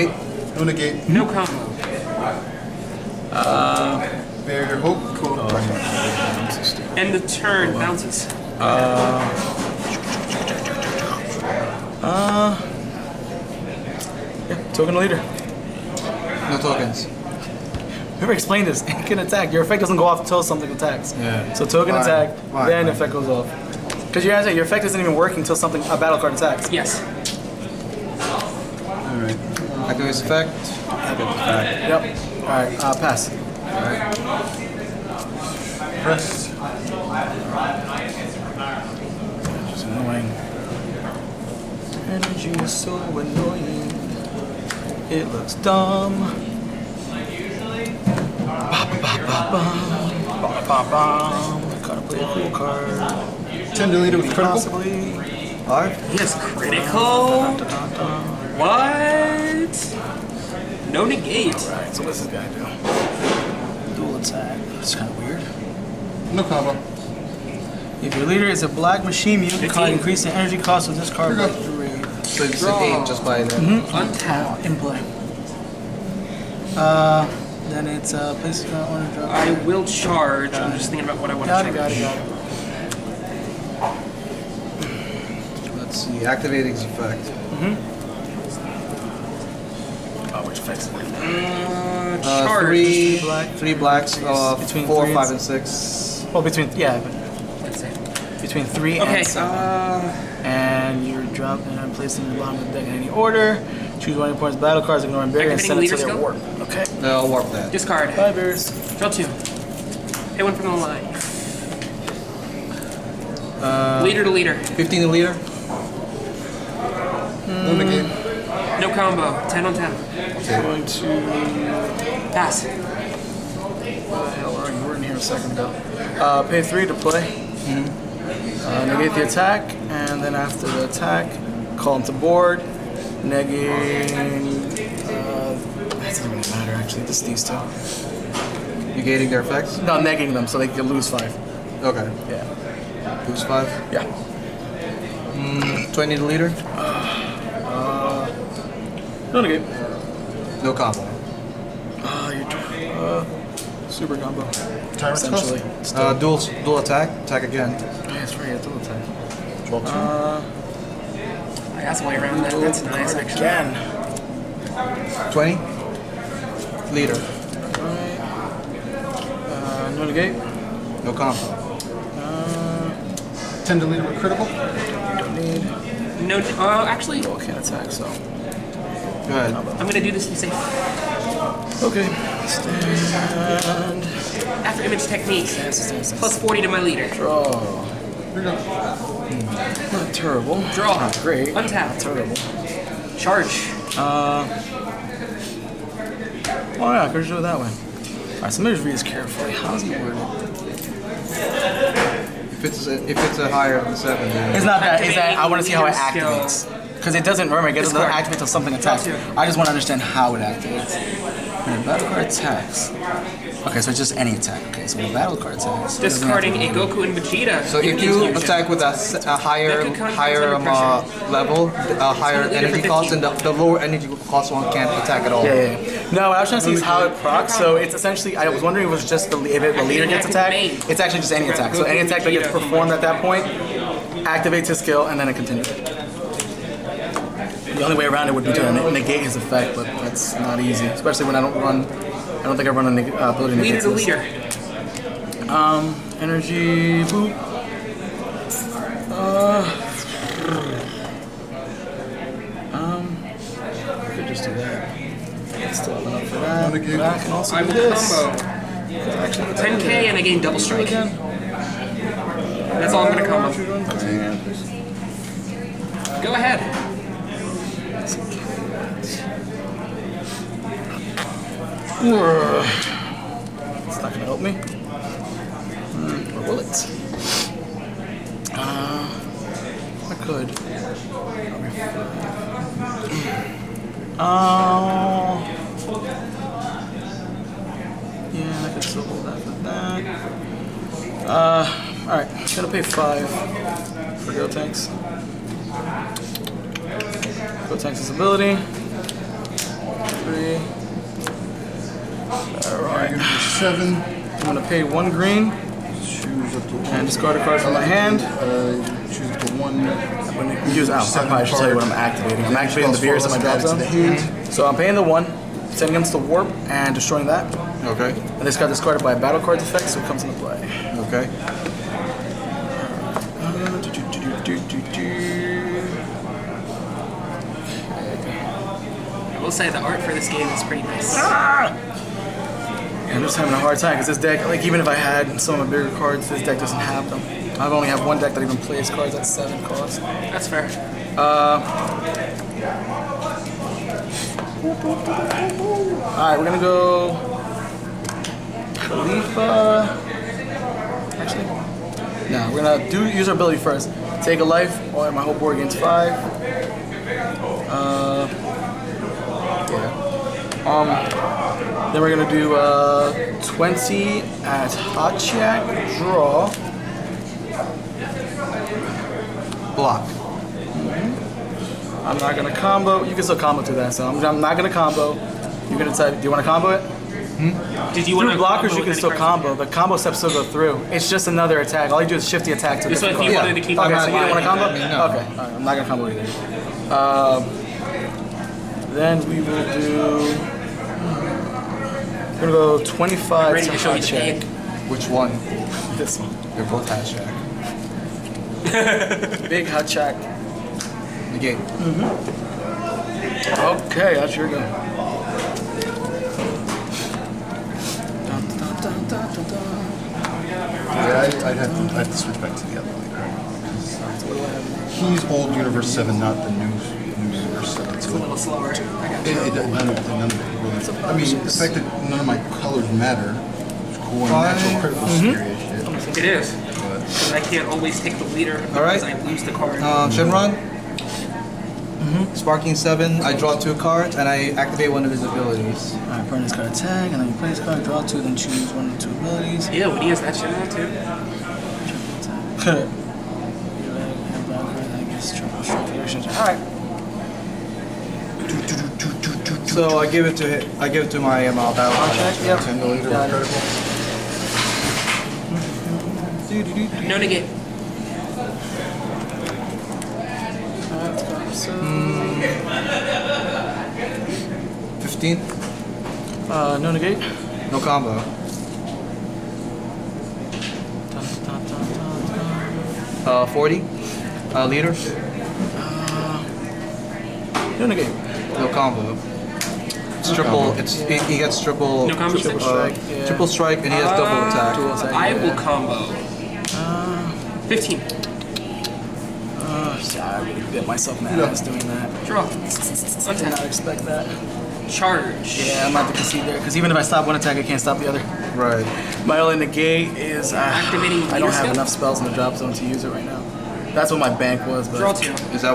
[SPEAKER 1] Negate.
[SPEAKER 5] No negate.
[SPEAKER 2] No combo.
[SPEAKER 5] Barrier hope. Cool.
[SPEAKER 2] End of turn. Bounces.
[SPEAKER 3] Yeah, token leader.
[SPEAKER 1] No tokens.
[SPEAKER 3] Whoever explained this, it can attack. Your effect doesn't go off until something attacks.
[SPEAKER 1] Yeah.
[SPEAKER 3] So token
[SPEAKER 1] Fine.
[SPEAKER 3] attack,
[SPEAKER 1] Fine,
[SPEAKER 3] then
[SPEAKER 1] fine.
[SPEAKER 3] effect goes off. Because you guys say your effect isn't even working until a battle card attacks.
[SPEAKER 2] Yes.
[SPEAKER 1] Alright. Activate its effect. Activate its effect.
[SPEAKER 3] Yep. Alright, pass.
[SPEAKER 5] Press.
[SPEAKER 3] It's annoying. Energy is so annoying. It looks dumb. Gotta play a cool card.
[SPEAKER 5] 10 deleted with critical.
[SPEAKER 3] Possibly.
[SPEAKER 1] 5.
[SPEAKER 2] He has critical. What? No negate.
[SPEAKER 3] Alright, so what's this guy do? Dual attack. It's kind of weird.
[SPEAKER 5] No combo.
[SPEAKER 3] If your leader is a black machine mutant
[SPEAKER 2] 15.
[SPEAKER 3] card, increase the energy cost of this card by 3.
[SPEAKER 1] So it's an 8 just by that.
[SPEAKER 2] Untap.
[SPEAKER 3] In play. Then it's place on a drop.
[SPEAKER 2] I will charge. I'm just thinking about what I want to
[SPEAKER 3] Got
[SPEAKER 2] charge.
[SPEAKER 3] it.
[SPEAKER 1] Let's see. Activating its effect.
[SPEAKER 3] Oh, which effects?
[SPEAKER 2] Charge.
[SPEAKER 1] 3
[SPEAKER 3] black.
[SPEAKER 1] 3 blacks.
[SPEAKER 3] Between
[SPEAKER 1] 4,
[SPEAKER 3] 3
[SPEAKER 1] 5, and 6.
[SPEAKER 3] Well, between
[SPEAKER 2] Let's see.
[SPEAKER 3] between 3
[SPEAKER 2] Okay.
[SPEAKER 3] and 7. And you're dropping and placing the bottom of the deck in any order. Choose one of your opponent's battle cards, ignoring barrier, and send it to
[SPEAKER 2] Activating
[SPEAKER 3] their
[SPEAKER 2] leader
[SPEAKER 3] warp. Okay.
[SPEAKER 1] I'll warp that.
[SPEAKER 2] Discard.
[SPEAKER 3] Bye, bears.
[SPEAKER 2] Draw 2. Hit one from the line. Leader to leader.
[SPEAKER 1] 15 to leader.
[SPEAKER 5] No negate.
[SPEAKER 2] No combo. 10 on 10.
[SPEAKER 3] Going to.
[SPEAKER 2] Pass.
[SPEAKER 3] Hell, you were in here a second ago. Pay 3 to play. Negate the attack, and then after the attack, call them to board. Negating. That doesn't really matter actually. Just these two.
[SPEAKER 1] Negating their effects.
[SPEAKER 3] No, negating them so they can lose 5.
[SPEAKER 1] Okay.
[SPEAKER 3] Yeah.
[SPEAKER 1] Boost 5.
[SPEAKER 3] Yeah.
[SPEAKER 1] 20 to leader.
[SPEAKER 3] No negate.
[SPEAKER 1] No combo.
[SPEAKER 3] You're super combo.
[SPEAKER 5] Tyrant's
[SPEAKER 3] Essentially.
[SPEAKER 5] cost.
[SPEAKER 1] Dual attack. Attack again.
[SPEAKER 3] Yeah, that's right. It's all attack.
[SPEAKER 5] 12
[SPEAKER 2] I got some way around that. That's nice, actually.
[SPEAKER 3] Again.
[SPEAKER 1] 20. Leader.
[SPEAKER 3] No negate.
[SPEAKER 1] No combo.
[SPEAKER 5] 10 deleted with critical.
[SPEAKER 3] Don't need.
[SPEAKER 2] No, actually,
[SPEAKER 3] Well, can't attack, so.
[SPEAKER 1] Go ahead.
[SPEAKER 2] I'm gonna do this to be safe.
[SPEAKER 3] Okay. Stand.
[SPEAKER 2] After image technique,
[SPEAKER 3] Stand.
[SPEAKER 2] plus 40 to my leader.
[SPEAKER 3] Draw.
[SPEAKER 5] Here you go.
[SPEAKER 3] Not terrible.
[SPEAKER 2] Draw.
[SPEAKER 3] Not great.
[SPEAKER 2] Untap.
[SPEAKER 3] Terrible.
[SPEAKER 2] Charge.
[SPEAKER 3] Oh yeah, I could just do it that way. Alright, so let me just read this carefully. How's he worded?
[SPEAKER 1] If it's a higher than 7, then
[SPEAKER 3] It's not that. It's that I want to see how it
[SPEAKER 2] Activating leader
[SPEAKER 3] activates. Because it doesn't, remember, it doesn't
[SPEAKER 2] Discard.
[SPEAKER 3] activate until something attacks.
[SPEAKER 2] Draw 2.
[SPEAKER 3] I just want to understand how it activates. When a battle card attacks. Okay, so it's just any attack. Okay, so when a battle card attacks. it doesn't
[SPEAKER 2] Discarding a
[SPEAKER 3] activate.
[SPEAKER 2] Goku and Vegeta.
[SPEAKER 1] So if you
[SPEAKER 2] Infusion.
[SPEAKER 1] attack with a higher
[SPEAKER 2] Deku comes
[SPEAKER 1] higher
[SPEAKER 2] under pressure.
[SPEAKER 1] level, a higher
[SPEAKER 2] Leader for
[SPEAKER 1] energy cost,
[SPEAKER 2] 15.
[SPEAKER 1] and the lower energy cost one can't attack at all.
[SPEAKER 3] Yeah. No, what I was trying to see is how it procs. So it's essentially, I was wondering if it was just the leader gets attacked. It's actually just any attack. So any attack that gets performed at that point activates his skill and then it continues. The only way around it would be to negate his effect, but that's not easy. Especially when I don't think I run a ability to
[SPEAKER 2] Leader
[SPEAKER 3] negate
[SPEAKER 2] to
[SPEAKER 3] this.
[SPEAKER 2] leader.
[SPEAKER 3] Energy boop. I could just do that. Still have enough for that.
[SPEAKER 5] No negate.
[SPEAKER 3] But I can also
[SPEAKER 2] I
[SPEAKER 3] do
[SPEAKER 2] will
[SPEAKER 3] this.
[SPEAKER 2] combo. 10k and I gain double strike. That's all I'm gonna combo. Go ahead.
[SPEAKER 3] It's not gonna help me. Or will it? I could. Yeah, I could still hold that for that. Alright, gonna pay 5 for Gotenks. Gotenks' ability. 3. Alright.
[SPEAKER 5] 7.
[SPEAKER 3] I'm gonna pay 1 green
[SPEAKER 5] Choose up to 1.
[SPEAKER 3] and discard a card from my hand.
[SPEAKER 5] Choose up to 1.
[SPEAKER 3] When you use I should tell you what I'm activating. I'm activating the beers in my drop zone. So I'm paying the 1, sending against the warp and destroying that.
[SPEAKER 1] Okay.
[SPEAKER 3] And this got discarded by a battle card's effect, so it comes into play.
[SPEAKER 1] Okay.
[SPEAKER 2] I will say the art for this game is pretty nice.
[SPEAKER 3] I'm just having a hard time because this deck, like even if I had some of my bigger cards, this deck doesn't have them. I've only have one deck that even plays cards at 7 cost.
[SPEAKER 2] That's fair.
[SPEAKER 3] Alright, we're gonna go Caulifla. Actually, no, we're gonna use our ability first. Take a life, or my whole board gains 5. Then we're gonna do 20 at Hatchhyak, draw.
[SPEAKER 1] Block.
[SPEAKER 3] I'm not gonna combo. You can still combo to that, so I'm not gonna combo. You're gonna type. Do you want to combo it?
[SPEAKER 2] Did you want
[SPEAKER 3] Through
[SPEAKER 2] to
[SPEAKER 3] blockers, you can still combo. The combo steps still go through. It's just another attack. All you do is shift the attack to a
[SPEAKER 2] This one,
[SPEAKER 3] different
[SPEAKER 2] if you
[SPEAKER 3] card.
[SPEAKER 2] wanted to keep
[SPEAKER 3] Okay,
[SPEAKER 2] it
[SPEAKER 3] so you don't want to combo?
[SPEAKER 1] No.
[SPEAKER 3] Okay, all right, I'm not gonna combo either. Then we will do. We're gonna go 25
[SPEAKER 2] Ready
[SPEAKER 3] to
[SPEAKER 2] to show you
[SPEAKER 3] Hatchhyak.
[SPEAKER 2] the
[SPEAKER 1] Which one?
[SPEAKER 3] This one.
[SPEAKER 1] They're both Hatchhyak.
[SPEAKER 3] Big Hatchhyak.
[SPEAKER 1] Negate.
[SPEAKER 3] Okay, that's your go.
[SPEAKER 5] Yeah, I'd have to switch back to the other leader. He's old Universe 7, not the new Universe 7.
[SPEAKER 2] It's a little slower.
[SPEAKER 5] None of it really. I mean, the fact that none of my colors matter is cool and natural critical scary as shit.
[SPEAKER 2] It is. I can't always take the leader because I lose the card.
[SPEAKER 1] Shenron. Sparking 7. I draw 2 cards and I activate one of his abilities.
[SPEAKER 3] Alright, burn this card attack, and then you play this card, draw 2, then choose one of the 2 abilities.
[SPEAKER 2] Yeah, when he has that shit on too.
[SPEAKER 3] Alright.
[SPEAKER 1] So I give it to my battle card.
[SPEAKER 3] Yep.
[SPEAKER 5] Got it.
[SPEAKER 2] No negate.
[SPEAKER 1] 15.
[SPEAKER 3] No negate.
[SPEAKER 1] No combo. 40. Leader.
[SPEAKER 3] No negate.
[SPEAKER 1] No combo. It's triple. He gets triple.
[SPEAKER 2] No combo.
[SPEAKER 3] Triple strike. Yeah.
[SPEAKER 1] Triple strike, and he has double attack.
[SPEAKER 3] Dual attack,
[SPEAKER 2] I
[SPEAKER 3] yeah.
[SPEAKER 2] will combo. 15.
[SPEAKER 3] I would get myself mad at doing that.
[SPEAKER 2] Draw.
[SPEAKER 3] I did not
[SPEAKER 2] Untap.
[SPEAKER 3] expect that.
[SPEAKER 2] Charge.
[SPEAKER 3] Yeah, I'm about to concede there, because even if I stop one attack, I can't stop the other.
[SPEAKER 1] Right.
[SPEAKER 3] My only negate is
[SPEAKER 2] Activating
[SPEAKER 3] I don't
[SPEAKER 2] leader
[SPEAKER 3] have
[SPEAKER 2] skill?
[SPEAKER 3] enough spells in the drop zone to use it right now. That's what my bank was, but
[SPEAKER 2] Draw 2.
[SPEAKER 1] Is that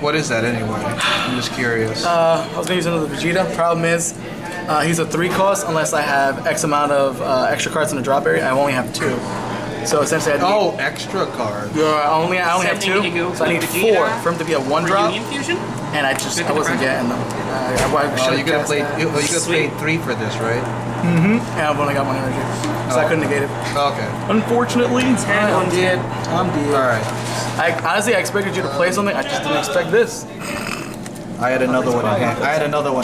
[SPEAKER 1] what is that anyway? I'm just curious.
[SPEAKER 3] I was gonna use another Vegeta. Problem is, he's a 3 cost unless I have X amount of extra cards in the drop area. I only have 2. So essentially,
[SPEAKER 1] Extra card.
[SPEAKER 3] I only have
[SPEAKER 2] Sending
[SPEAKER 3] 2.
[SPEAKER 2] Ego
[SPEAKER 3] So I need
[SPEAKER 2] Vegeta
[SPEAKER 3] 4 for him to be a 1 drop,
[SPEAKER 2] Reunion fusion?
[SPEAKER 3] and I wasn't getting them.
[SPEAKER 1] You could have played. You could have played 3 for this, right?
[SPEAKER 3] And I've only got 1 energy, so I couldn't negate it.
[SPEAKER 1] Okay.
[SPEAKER 3] Unfortunately, I'm dead. I'm dead.
[SPEAKER 1] All right.
[SPEAKER 3] I expected you to play something. I just didn't expect this.
[SPEAKER 1] I had another one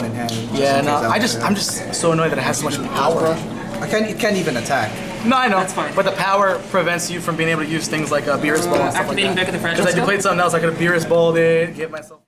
[SPEAKER 1] in hand.
[SPEAKER 3] Yeah, no. I'm just so annoyed that it has so much power.
[SPEAKER 1] It can't even attack.
[SPEAKER 3] No, I know.
[SPEAKER 2] That's fine.
[SPEAKER 3] But the power prevents you from being able to use things like a Beerus Ball and stuff like
[SPEAKER 2] Activating
[SPEAKER 3] that.
[SPEAKER 2] back at the franchise
[SPEAKER 3] Because I
[SPEAKER 2] spell?
[SPEAKER 3] played something else, I could have Beerus Balled it, get myself.